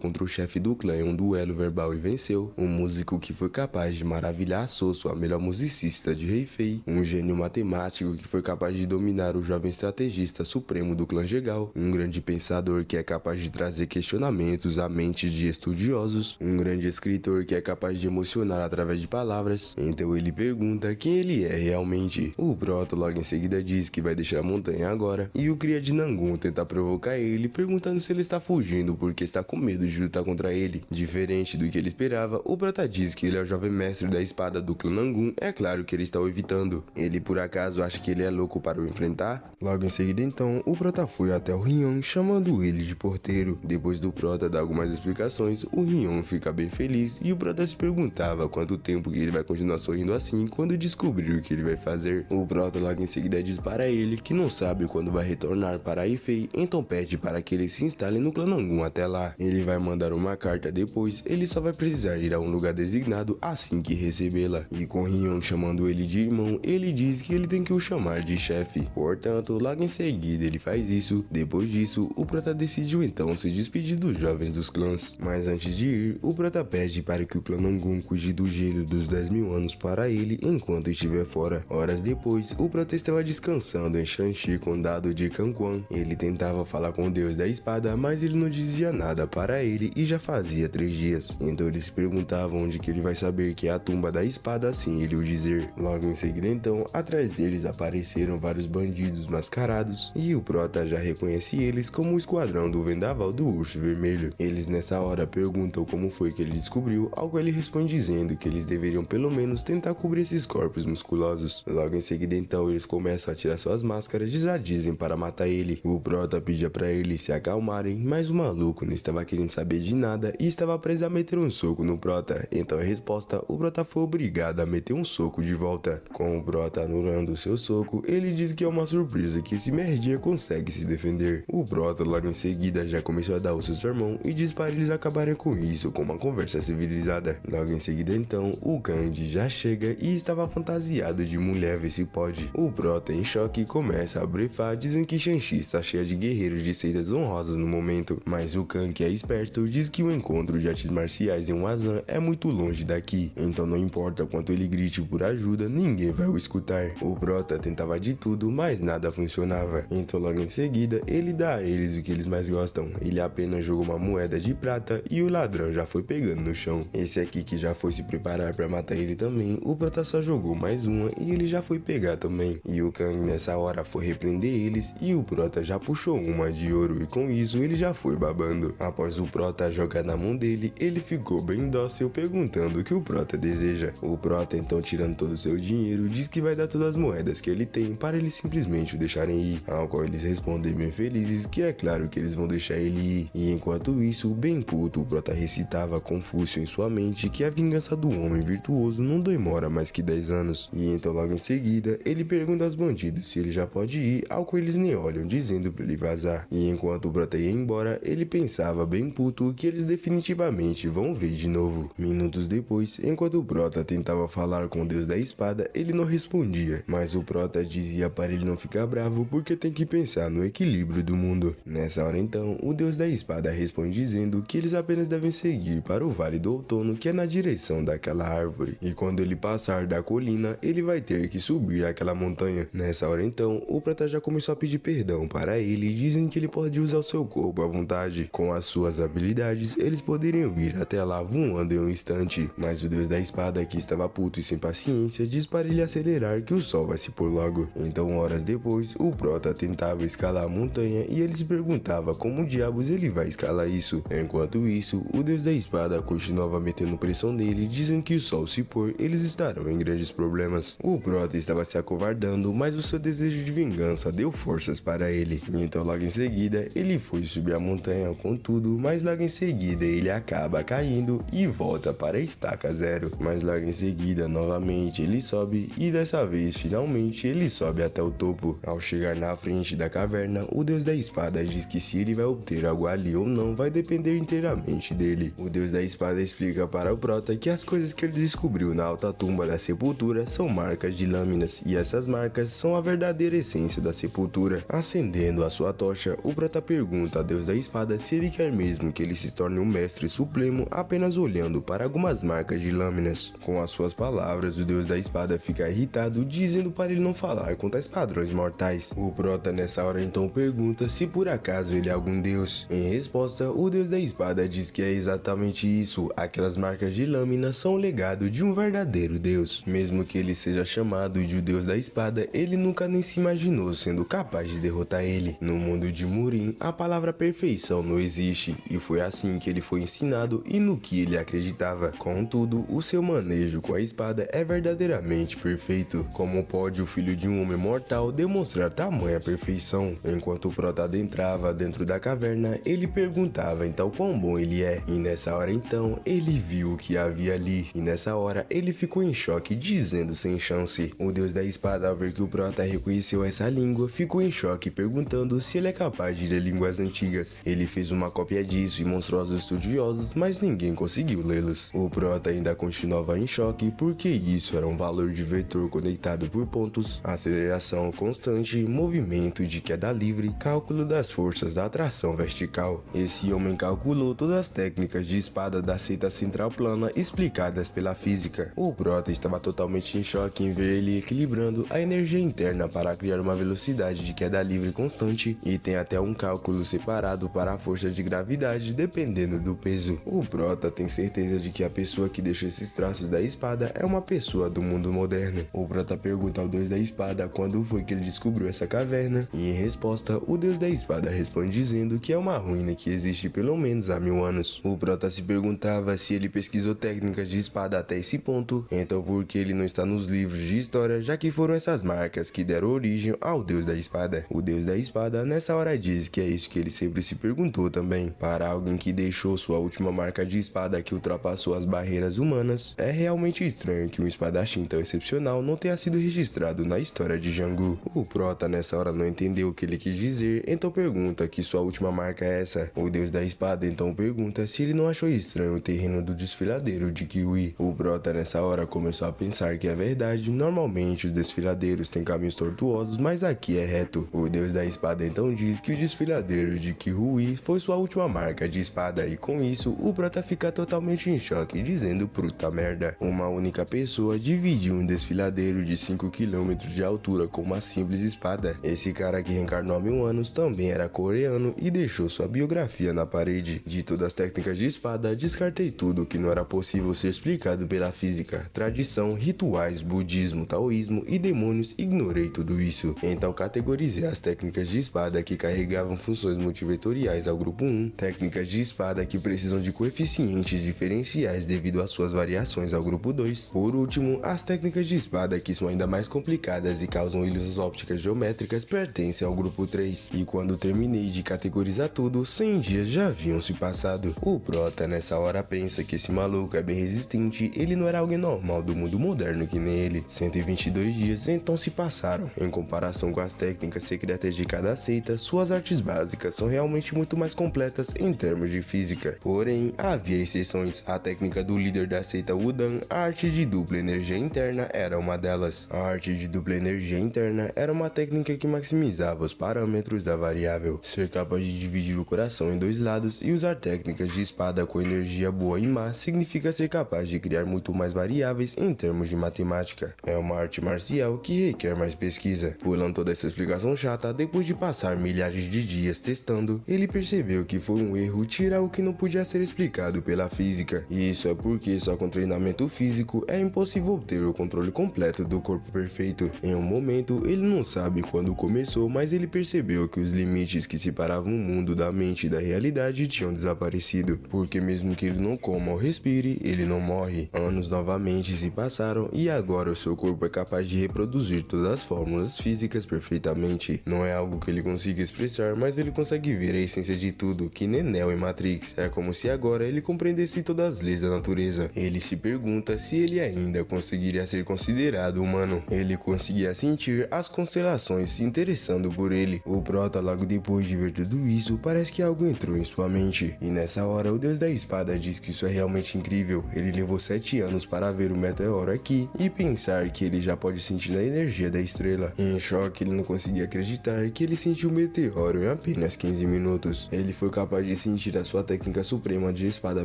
Speaker 2: contra o chefe do clã em um duelo verbal e venceu. Um músico que foi capaz de maravilhar a Soso, a melhor musicista de Rei Fei. Um gênio matemático que foi capaz de dominar o jovem estrategista supremo do clã Jegal. Um grande pensador que é capaz de trazer questionamentos à mente de estudiosos. Um grande escritor que é capaz de emocionar através de palavras. Então ele pergunta quem ele é realmente. O Prota logo em seguida diz que vai deixar a montanha agora. E o cria de Nangun tenta provocar ele, perguntando se ele está fugindo porque está com medo de lutar contra ele. Diferente do que ele esperava, o Prota diz que ele é o jovem mestre da espada do clã Nangun. É claro que ele está o evitando. Ele por acaso acha que ele é louco para o enfrentar? Logo em seguida então, o Prota foi até o Rion, chamando ele de porteiro. Depois do Prota dar algumas explicações, o Rion fica bem feliz e o Prota se perguntava quanto tempo que ele vai continuar sorrindo assim quando descobrir o que ele vai fazer. O Prota logo em seguida diz para ele que não sabe quando vai retornar para Ifei, então pede para que ele se instale no clã Nangun até lá. Ele vai mandar uma carta depois, ele só vai precisar ir a um lugar designado assim que recebê-la. E com Rion chamando ele de irmão, ele diz que ele tem que o chamar de chefe. Portanto, logo em seguida ele faz isso. Depois disso, o Prota decidiu então se despedir dos jovens dos clãs. Mas antes de ir, o Prota pede para que o clã Nangun cuide do gelo dos 10.000 anos para ele enquanto estiver fora. Horas depois, o Prota estava descansando em Shanxi, condado de Kanquan. Ele tentava falar com o deus da espada, mas ele não dizia nada para ele e já fazia 3 dias. Então eles se perguntavam onde que ele vai saber que é a tumba da espada assim ele o dizer. Logo em seguida então, atrás deles apareceram vários bandidos mascarados e o Prota já reconhece eles como o esquadrão do Vendaval do Urso Vermelho. Eles nessa hora perguntam como foi que ele descobriu, ao qual ele responde dizendo que eles deveriam pelo menos tentar cobrir esses corpos musculosos. Logo em seguida então eles começam a tirar suas máscaras e já dizem para matar ele. O Prota pedia para eles se acalmarem, mas o maluco não estava querendo saber de nada e estava preso a meter um soco no Prota. Então em resposta, o Prota foi obrigado a meter um soco de volta. Com o Prota anulando o seu soco, ele diz que é uma surpresa que esse merdinha consegue se defender. O Prota logo em seguida já começou a dar o seu sermão e diz para eles acabarem com isso com uma conversa civilizada. Logo em seguida então, o Kandi já chega e estava fantasiado de mulher, vê se pode. O Prota em choque começa a brefar, dizem que Shanxi está cheia de guerreiros de seitas honrosas no momento, mas o Kang, que é esperto, diz que o encontro de artes marciais em Wazan é muito longe daqui, então não importa quanto ele grite por ajuda, ninguém vai o escutar. O Prota tentava de tudo, mas nada funcionava, então logo em seguida ele dá a eles o que eles mais gostam. Ele apenas jogou uma moeda de prata e o ladrão já foi pegando no chão. Esse aqui que já foi se preparar para matar ele também, o Prota só jogou mais uma e ele já foi pegar também. E o Kang nessa hora foi repreender eles e o Prota já puxou uma de ouro e com isso ele já foi babando. Após o Prota jogar na mão dele, ele ficou bem dócil perguntando o que o Prota deseja. O Prota então, tirando todo o seu dinheiro, diz que vai dar todas as moedas que ele tem para eles simplesmente o deixarem ir, ao qual eles respondem bem felizes que é claro que eles vão deixar ele ir. E enquanto isso, bem puto, o Prota recitava Confúcio em sua mente que a vingança do homem virtuoso não demora mais que 10 anos. E então logo em seguida, ele pergunta aos bandidos se ele já pode ir, ao qual eles nem olham, dizendo para ele vazar. E enquanto o Prota ia embora, ele pensava bem puto que eles definitivamente vão ver de novo. Minutos depois, enquanto o Prota tentava falar com o deus da espada, ele não respondia, mas o Prota dizia para ele não ficar bravo porque tem que pensar no equilíbrio do mundo. Nessa hora então, o deus da espada responde dizendo que eles apenas devem seguir para o Vale do Outono, que é na direção daquela árvore, e quando ele passar da colina, ele vai ter que subir aquela montanha. Nessa hora então, o Prota já começou a pedir perdão para ele, dizendo que ele pode usar o seu corpo à vontade. Com as suas habilidades, eles poderiam ir até lá voando em um instante, mas o deus da espada, que estava puto e sem paciência, diz para ele acelerar que o sol vai se pôr logo. Então horas depois, o Prota tentava escalar a montanha e ele se perguntava como diabos ele vai escalar isso. Enquanto isso, o deus da espada continuava metendo pressão nele, dizendo que o sol se pôr, eles estarão em grandes problemas. O Prota estava se acovardando, mas o seu desejo de vingança deu forças para ele. E então logo em seguida, ele foi subir a montanha com tudo, mas logo em seguida ele acaba caindo e volta para a estaca zero. Mas logo em seguida, novamente ele sobe e dessa vez, finalmente, ele sobe até o topo. Ao chegar na frente da caverna, o deus da espada diz que se ele vai obter algo ali ou não vai depender inteiramente dele. O deus da espada explica para o Prota que as coisas que ele descobriu na alta tumba da sepultura sepultura são marcas de lâminas, e essas marcas são a verdadeira essência da sepultura. Acendendo a sua tocha, o Prota pergunta a Deus da Espada se ele quer mesmo que ele se torne um mestre supremo apenas olhando para algumas marcas de lâminas. Com as suas palavras, o Deus da Espada fica irritado, dizendo para ele não falar com tais padrões mortais. O Prota nessa hora então pergunta se por acaso ele é algum deus. Em resposta, o Deus da Espada diz que é exatamente isso, aquelas marcas de lâmina são o legado de um verdadeiro deus. Mesmo que ele seja chamado de o Deus da Espada, ele nunca nem se imaginou sendo capaz de derrotar ele. No mundo de Murim, a palavra perfeição não existe, e foi assim que ele foi ensinado e no que ele acreditava. Contudo, o seu manejo com a espada é verdadeiramente perfeito. Como pode o filho de um homem mortal demonstrar tamanha perfeição? Enquanto o Prota adentrava dentro da caverna, ele perguntava então quão bom ele é, e nessa hora então, ele viu o que havia ali, e nessa hora ele ficou em choque, dizendo sem chance. O Deus da Espada, ao ver que o Prota reconheceu essa língua, ficou em choque, perguntando se ele é capaz de ler línguas antigas. Ele fez uma cópia disso e mostrou aos estudiosos, mas ninguém conseguiu lê-los. O Prota ainda continuava em choque, porque isso era um valor de vetor conectado por pontos, aceleração constante, movimento de queda livre, cálculo das forças da atração vertical. Esse homem calculou todas as técnicas de espada da seita central plana explicadas pela física. O Prota estava totalmente em choque em ver ele equilibrando a energia interna para criar uma velocidade de queda livre constante, e tem até um cálculo separado para a força de gravidade dependendo do peso. O Prota tem certeza de que a pessoa que deixou esses traços da espada é uma pessoa do mundo moderno. O Prota pergunta ao Deus da Espada quando foi que ele descobriu essa caverna, e em resposta, o Deus da Espada responde dizendo que é uma ruína que existe pelo menos há 1000 anos. O Prota se perguntava se ele pesquisou técnicas de espada até esse ponto, então por que ele não está nos livros de história, já que foram essas marcas que deram origem ao Deus da Espada. O Deus da Espada nessa hora diz que é isso que ele sempre se perguntou também. Para alguém que deixou sua última marca de espada que ultrapassou as barreiras humanas, é realmente estranho que um espadachim tão excepcional não tenha sido registrado na história de Jangu. O Prota nessa hora não entendeu o que ele quis dizer, então pergunta que sua última marca é essa. O Deus da Espada então pergunta se ele não achou estranho o terreno do desfiladeiro de Kiwi. O Prota nessa hora começou a pensar que é verdade, normalmente os desfiladeiros têm caminhos tortuosos, mas aqui é reto. O Deus da Espada então diz que o desfiladeiro de Kiwi foi sua última marca de espada, e com isso o Prota fica totalmente em choque, dizendo puta merda. Uma única pessoa dividiu um desfiladeiro de 5 km de altura com uma simples espada. Esse cara que reencarnou há 1000 anos também era coreano e deixou sua biografia na parede. De todas as técnicas de espada, descartei tudo que não era possível ser explicado pela física, tradição, rituais, budismo, taoísmo e demônios, ignorei tudo isso. Então categorizei as técnicas de espada que carregavam funções multivetoriais ao grupo 1, técnicas de espada que precisam de coeficientes diferenciais devido às suas variações ao grupo 2. Por último, as técnicas de espada que são ainda mais complicadas e causam ilusões ópticas geométricas pertencem ao grupo 3. E quando terminei de categorizar tudo, 100 dias já haviam se passado. O Prota nessa hora pensa que esse maluco é bem resistente, ele não era alguém normal do mundo moderno que nem ele. 122 dias então se passaram. Em comparação com as técnicas secretas de cada seita, suas artes básicas são realmente muito mais completas em termos de física. Porém, havia exceções. A técnica do líder da seita Wudan, a arte de dupla energia interna, era uma delas. A arte de dupla energia interna era uma técnica que maximizava os parâmetros da variável, ser capaz de dividir o coração em dois lados, e usar técnicas de espada com energia boa e má significa ser capaz de criar muito mais variáveis em termos de matemática. É uma arte marcial que requer mais pesquisa. Pulando toda essa explicação chata, depois de passar milhares de dias testando, ele percebeu que foi um erro tirar o que não podia ser explicado pela física. E isso é porque só com treinamento físico é impossível obter o controle completo do corpo perfeito. Em um momento, ele não sabe quando começou, mas ele percebeu que os limites que separavam o mundo da mente e da realidade tinham desaparecido, porque mesmo que ele não coma ou respire, ele não morre. Anos novamente se passaram e agora o seu corpo é capaz de reproduzir todas as fórmulas físicas perfeitamente. Não é algo que ele consiga expressar, mas ele consegue ver a essência de tudo, que nem Neo em Matrix. É como se agora ele compreendesse todas as leis da natureza. Ele se pergunta se ele ainda conseguiria ser considerado humano. Ele conseguia sentir as constelações se interessando por ele. O Prota, logo depois de ver tudo isso, parece que algo entrou em sua mente. E nessa hora, o Deus da Espada diz que isso é realmente incrível. Ele levou 7 anos para ver o meteoro aqui Fei e pensar que ele já pode sentir a energia da estrela. Em choque, ele não conseguia acreditar que ele sentiu o meteoro em apenas 15 minutos. Ele foi capaz de sentir a sua técnica suprema de espada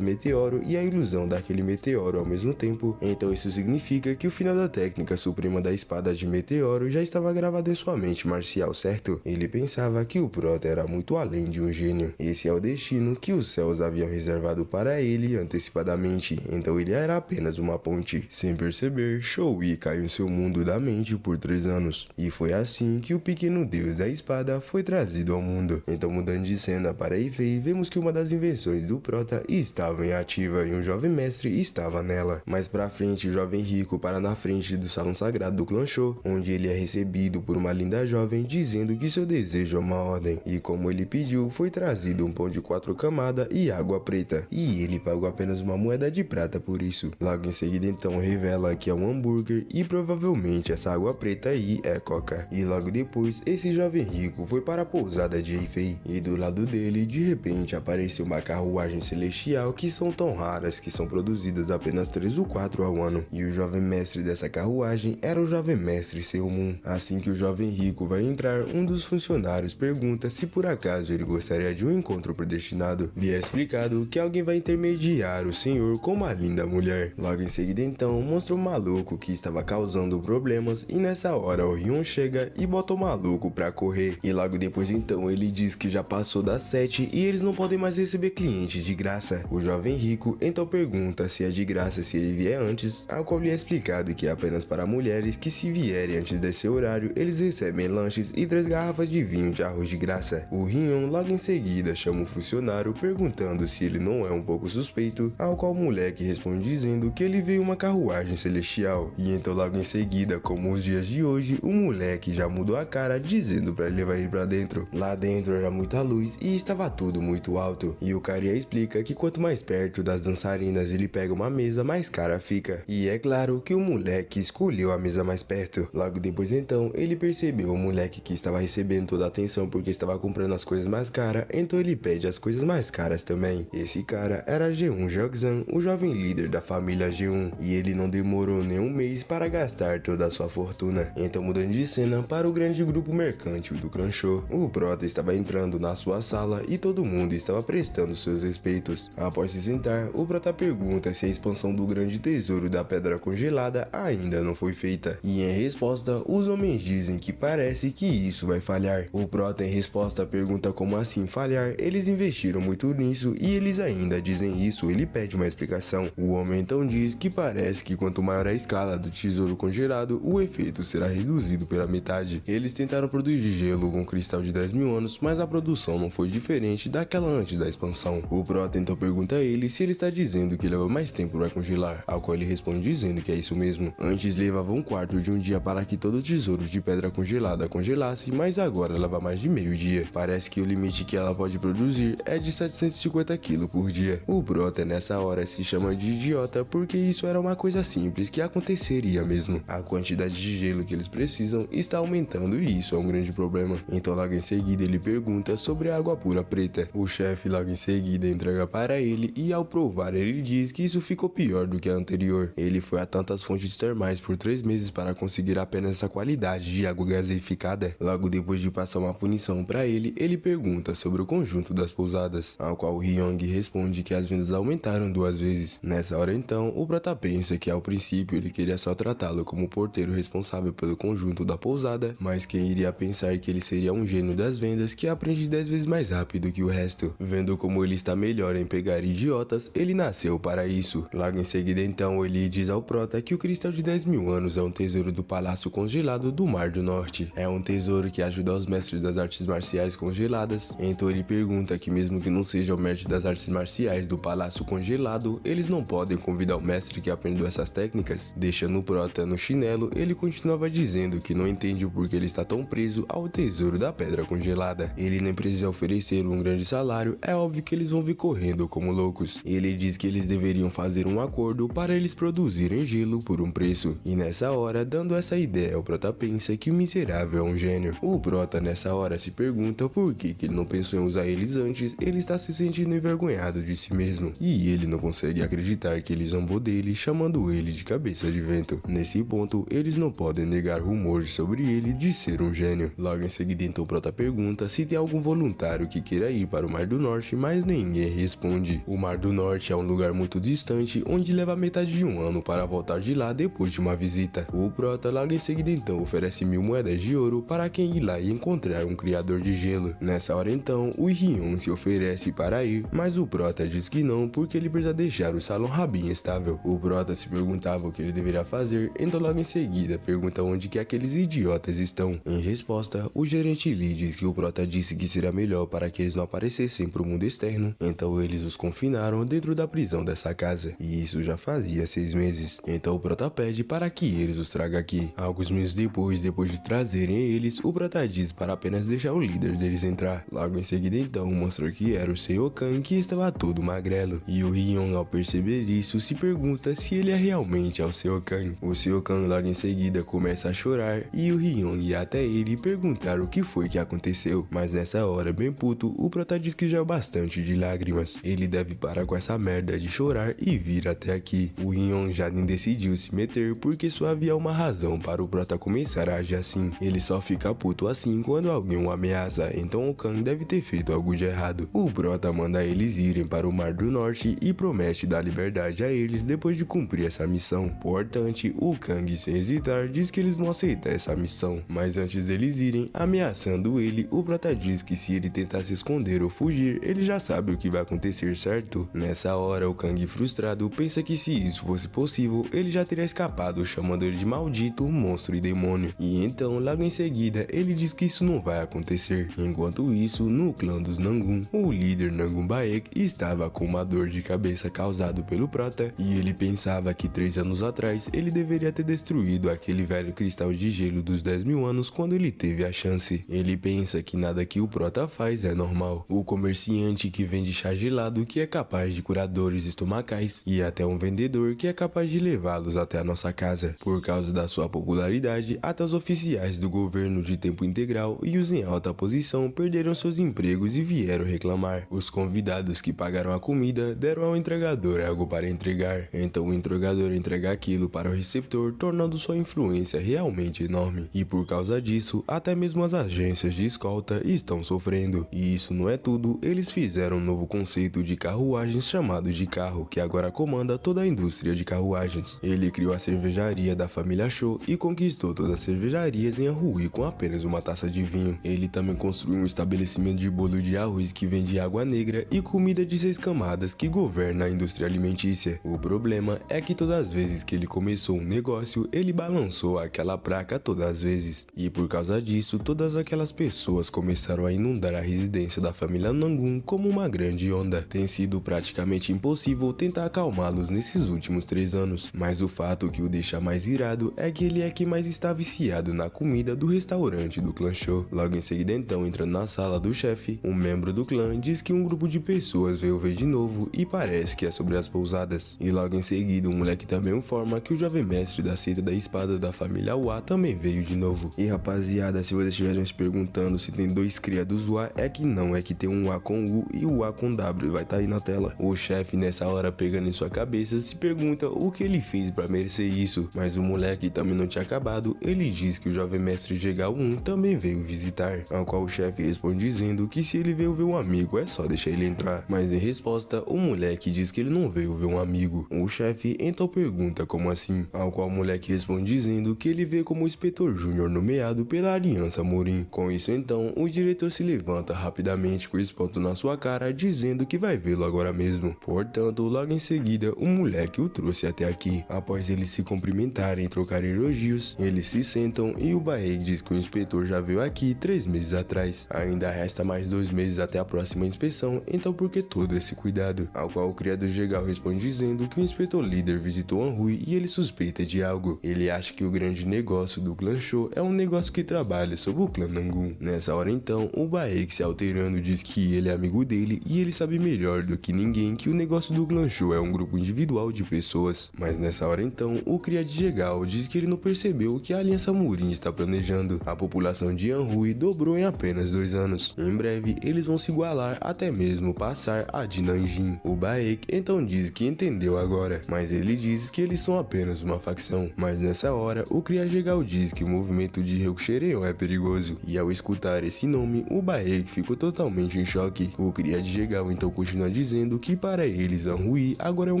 Speaker 2: meteoro e a ilusão daquele meteoro ao mesmo tempo. Então isso significa que o final da técnica suprema da espada de meteoro já estava gravado em sua mente marcial, certo? Ele pensava que o Prota era muito além de um gênio. Esse é o destino que os céus haviam reservado para ele antecipadamente, então ele era apenas uma ponte. Sem perceber, Shou-Yi caiu em seu mundo da mente por 3 anos. E foi assim que o pequeno deus da espada foi trazido ao mundo. Então, mudando de cena para Fei, vemos que uma das invenções do Prota estava em ativa e um jovem mestre estava nela. Mais pra frente, o jovem rico para na frente do salão sagrado do clã Shou, onde ele é recebido por uma linda jovem dizendo que seu desejo é uma ordem. E como ele pediu, foi trazido um pão de 4 camadas e água preta. E ele pagou apenas uma moeda de prata por isso. Logo em seguida, então, revela que é um hambúrguer e provavelmente essa água preta aí é coca. E logo depois, esse jovem rico foi para a pousada de Fei. E do lado dele, de repente, apareceu uma carruagem celestial que são tão raras que são produzidas apenas 3 ou 4 ao ano. E o jovem mestre dessa carruagem era o jovem mestre Seo-Moon. Assim que o jovem rico vai entrar, um dos funcionários pergunta se por acaso ele gostaria de um encontro predestinado. Lhe é explicado que alguém vai intermediar o senhor com uma linda mulher. Logo em seguida, então, mostra o maluco que estava causando problemas e nessa hora o Ryun chega e bota o maluco pra correr. E logo depois, então, ele diz que já passou das 7 e eles não podem mais receber clientes de graça. O jovem rico então pergunta se é de graça se ele vier antes, ao qual lhe é explicado que é apenas para mulheres que se vierem antes desse horário, eles recebem lanches e 3 garrafas de vinho de arroz de graça. O Ryun logo em seguida chama o funcionário perguntando se ele não é um pouco suspeito, ao qual o moleque responde dizendo que ele veio uma carruagem celestial. E então logo em seguida, como os dias de hoje, o moleque já mudou a cara dizendo para ele levar ele pra dentro. Lá dentro era muita luz e estava tudo muito alto. E o cara explica que quanto mais perto das dançarinas ele pega uma mesa, mais cara fica. E é claro que o moleque escolheu a mesa mais perto. Logo depois então, ele percebeu o moleque que estava recebendo toda a atenção porque estava comprando as coisas mais caras, então ele pede as coisas mais caras também. Esse cara era Jeon Jeoksan, o jovem líder da família Jeon, e ele não demorou nem um mês para gastar toda a sua fortuna. Então, mudando de cena para o grande grupo mercantil do clã Shou, o Prota estava entrando na sua sala e todo mundo estava prestando seus respeitos. Após se sentar, o Prota pergunta se a expansão do grande tesouro da pedra congelada ainda não foi feita. E em resposta, os homens dizem que parece que isso vai falhar. O Prota em resposta pergunta como assim falhar, eles investiram muito nisso e eles ainda dizem isso, ele pede uma explicação. O homem então diz que parece que quanto maior a escala do tesouro congelado, o efeito será reduzido pela metade. Eles tentaram produzir gelo com cristal de 10.000 anos, mas a produção não foi diferente daquela antes da expansão. O Prota então pergunta a ele se ele está dizendo que leva mais tempo para congelar, ao qual ele responde dizendo que é isso mesmo. Antes levava um quarto de um dia para que todo o tesouro de pedra congelada congelasse, mas agora leva mais de meio dia. Parece que o limite que ela pode produzir é de 750 kg por dia. O Prota nessa hora se chama de idiota porque isso era uma coisa simples que aconteceria mesmo. A quantidade de gelo que eles precisam está aumentando e isso é um grande problema. Então logo em seguida ele pergunta sobre a água pura preta. O chefe logo em seguida entrega para ele e ao provar ele diz que isso ficou pior do que a anterior. Ele foi a tantas fontes termais por 3 meses para conseguir apenas essa qualidade de água gaseificada. Logo depois de passar uma punição para ele, ele pergunta sobre o conjunto das pousadas, ao qual o Ryong responde que as vendas aumentaram 2 vezes. Nessa hora então, o Prota pensa que ao princípio ele queria só tratá-lo como porteiro responsável pelo conjunto da pousada, mas quem iria pensar que ele seria um gênio das vendas que aprende 10 vezes mais rápido que o resto. Vendo como ele está melhor em pegar idiotas, ele nasceu para isso. Logo em seguida então, ele diz ao Prota que o cristal de 10.000 anos é um tesouro do palácio congelado do Mar do Norte. É um tesouro que ajuda os mestres das artes marciais congeladas. Então ele pergunta que mesmo que não seja o mestre das artes marciais do palácio congelado, eles não podem convidar o mestre que aprendeu essas técnicas. Deixando o Prota no chinelo, ele continuava dizendo que não entende o porquê ele está tão preso ao tesouro da pedra congelada. Ele nem precisa oferecer um grande salário, é óbvio que eles vão vir correndo como loucos. Ele diz que eles deveriam fazer um acordo para eles produzirem gelo por um preço. E nessa hora, dando essa ideia, o Prota pensa que o miserável é um gênio. O Prota nessa hora se pergunta por que ele não pensou em usar eles antes, ele está se sentindo envergonhado de si mesmo. E ele não consegue acreditar que ele zombou dele, chamando ele de cabeça cabeça de vento. Nesse ponto, eles não podem negar rumores sobre ele de ser um gênio. Logo em seguida, então, Prota pergunta se tem algum voluntário que queira ir para o Mar do Norte, mas ninguém responde. O Mar do Norte é um lugar muito distante, onde leva metade de um ano para voltar de lá depois de uma visita. O Prota logo em seguida então oferece 1000 moedas de ouro para quem ir lá e encontrar um criador de gelo. Nessa hora então, o Rion se oferece para ir, mas o Prota diz que não porque ele precisa deixar o Salão Rabin estável. O Prota se perguntava o que ele deveria fazer, então logo em seguida pergunta onde que aqueles idiotas estão. Em resposta, o gerente Lee diz que o Prota disse que seria melhor para que eles não aparecessem para o mundo externo, então eles os confinaram dentro da prisão dessa casa, e isso já fazia 6 meses. Então o Prota pede para que eles os tragam aqui. Alguns meses depois de trazerem eles, o Prota diz para apenas deixar o líder deles entrar. Logo em seguida então mostrou que era o Seokan, que estava todo magrelo, e o Rion ao perceber isso se pergunta se ele é realmente o Seokan. O Seokan logo em seguida começa a chorar e o Rion ia até ele e perguntar o que foi que aconteceu, mas nessa hora bem puto, o Prota diz que já é bastante de lágrimas, ele deve parar com essa merda de chorar e vir até aqui. O Rion já nem decidiu se meter porque só havia uma razão para o Prota começar a agir assim, ele só fica puto assim quando alguém o ameaça, então o Kang deve ter feito algo de errado. O Prota manda eles irem para o Mar do Norte e promete dar liberdade a eles depois de cumprir essa missão. Portanto, o Kang sem hesitar diz que eles vão aceitar essa missão, mas antes deles irem, ameaçando ele, o Prota diz que se ele tentar se esconder ou fugir, ele já sabe o que vai acontecer, certo? Nessa hora, o Kang frustrado pensa que se isso fosse possível, ele já teria escapado, chamando ele de maldito, monstro e demônio. E então, logo em seguida, ele diz que isso não vai acontecer. Enquanto isso, no clã dos Nangun, o líder Nangun Baek estava com uma dor de cabeça causado pelo Prota, e ele pensava que 3 anos atrás ele deveria ter destruído aquele velho cristal de gelo dos 10.000 anos quando ele teve a chance. Ele pensa que nada que o Prota faz é normal. O comerciante que vende chá gelado que é capaz de curar dores estomacais, e até um vendedor que é capaz de levá-los até a nossa casa. Por causa da sua popularidade, até os oficiais do governo de tempo integral e os em alta posição perderam seus empregos e vieram reclamar. Os convidados que pagaram a comida deram ao entregador algo para entregar, então o entregador entrega aquilo para o receptor, tornando sua influência realmente enorme. E por causa disso, até mesmo as agências de escolta estão sofrendo. E isso não é tudo, eles fizeram um novo conceito de carruagens chamado de carro, que agora comanda toda a indústria de carruagens. Ele criou a cervejaria da família Cho e conquistou todas as cervejarias em Anhui com apenas uma taça de vinho. Ele também construiu um estabelecimento de bolo de arroz que vende água negra e comida de 6 camadas que governa a indústria alimentícia. O problema é que todas as vezes que ele começou um negócio, ele balançou aquela placa todas as vezes. E por causa disso, todas aquelas pessoas começaram a inundar a residência da família Nangun como uma grande onda. Tem sido praticamente impossível tentar acalmá-los nesses últimos 3 anos, mas o fato que o deixa mais irado é que ele é quem mais está viciado na comida do restaurante do clã Cho. Logo em seguida então, entrando na sala do chefe, um membro do clã diz que um grupo de pessoas veio ver de novo e parece que é sobre as pousadas. E logo em seguida, um moleque também informa que o jovem mestre da seita da espada da família Wa também veio de novo. E rapaziada, se vocês estiverem se perguntando se tem 2 cria dos Wa, é que não, é que tem um Wa com U e o Wa com W, vai tá aí na tela. O chefe nessa hora pegando em sua cabeça se pergunta o que ele fez pra merecer isso, mas o moleque também não tinha acabado, ele diz que o jovem mestre Gegal-1 também veio visitar, ao qual o chefe responde dizendo que se ele veio ver um amigo é só deixar ele entrar, mas em resposta o moleque diz que ele não veio ver um amigo. O chefe então pergunta como assim, ao qual o moleque responde dizendo que ele veio como inspetor júnior nomeado pela Aliança Morin. Com isso então, o diretor se levanta rapidamente com espanto na sua cara, dizendo que vai vê-lo agora mesmo. Portanto, logo em seguida, o moleque o trouxe até aqui. Após eles se cumprimentarem e trocarem elogios, eles se sentam e o Baek diz que o inspetor já veio aqui 3 meses atrás. Ainda resta mais 2 meses até a próxima inspeção, então por que todo esse cuidado? Ao qual o criador Gegal responde dizendo que o inspetor líder visitou Anhui e ele suspeita de algo. Ele acha que o grande negócio do clã Cho é um negócio que trabalha sob o clã Nangun. Nessa hora então, o Baek se alterando diz que ele é amigo dele e ele sabe melhor do que ninguém que o negócio do clã Cho é um grupo individual de pessoas. Mas nessa hora então, o cria de Gegal diz que ele não percebeu o que a Aliança Morin está planejando. A população de Anhui dobrou em apenas 2 anos. Em breve, eles vão se igualar até mesmo passar a de Nanjing. O Baek então diz que entendeu agora, mas ele diz que ele eles são apenas uma facção. Mas nessa hora, o Cria Jegal diz que o movimento de Ryukushireion é perigoso. E ao escutar esse nome, o Baek ficou totalmente em choque. O Cria de Jegal então continua dizendo que para eles Anhui agora é um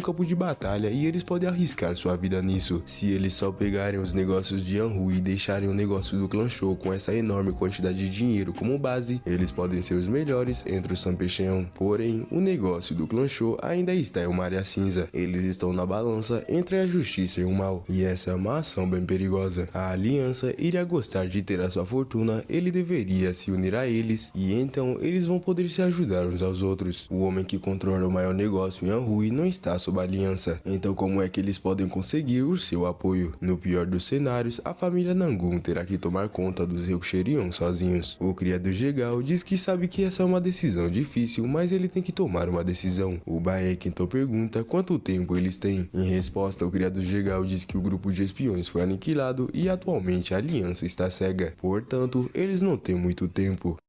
Speaker 2: campo de batalha e eles podem arriscar sua vida nisso. Se eles só pegarem os negócios de Anhui e deixarem o negócio do clã Shou com essa enorme quantidade de dinheiro como base, eles podem ser os melhores entre os Sanpeicheon. Porém, o negócio do clã Shou ainda está em uma área cinza. Eles estão na balança entre a justiça e o mal. E essa é uma ação bem perigosa. A aliança iria gostar de ter a sua fortuna, ele deveria se unir a eles e então eles vão poder se ajudar uns aos outros. O homem que controla o maior negócio em Anhui não está sob a aliança. Então como é que eles podem conseguir o seu apoio? No pior dos cenários, a família Nangun terá que tomar conta dos Ryukushireion sozinhos. O criado Jegal diz que sabe que essa é uma decisão difícil, mas ele tem que tomar uma decisão. O Baek então pergunta quanto tempo eles têm. Em resposta, o criado Jegal diz que o grupo de espiões foi aniquilado e atualmente a aliança está cega. Portanto, eles não têm muito tempo.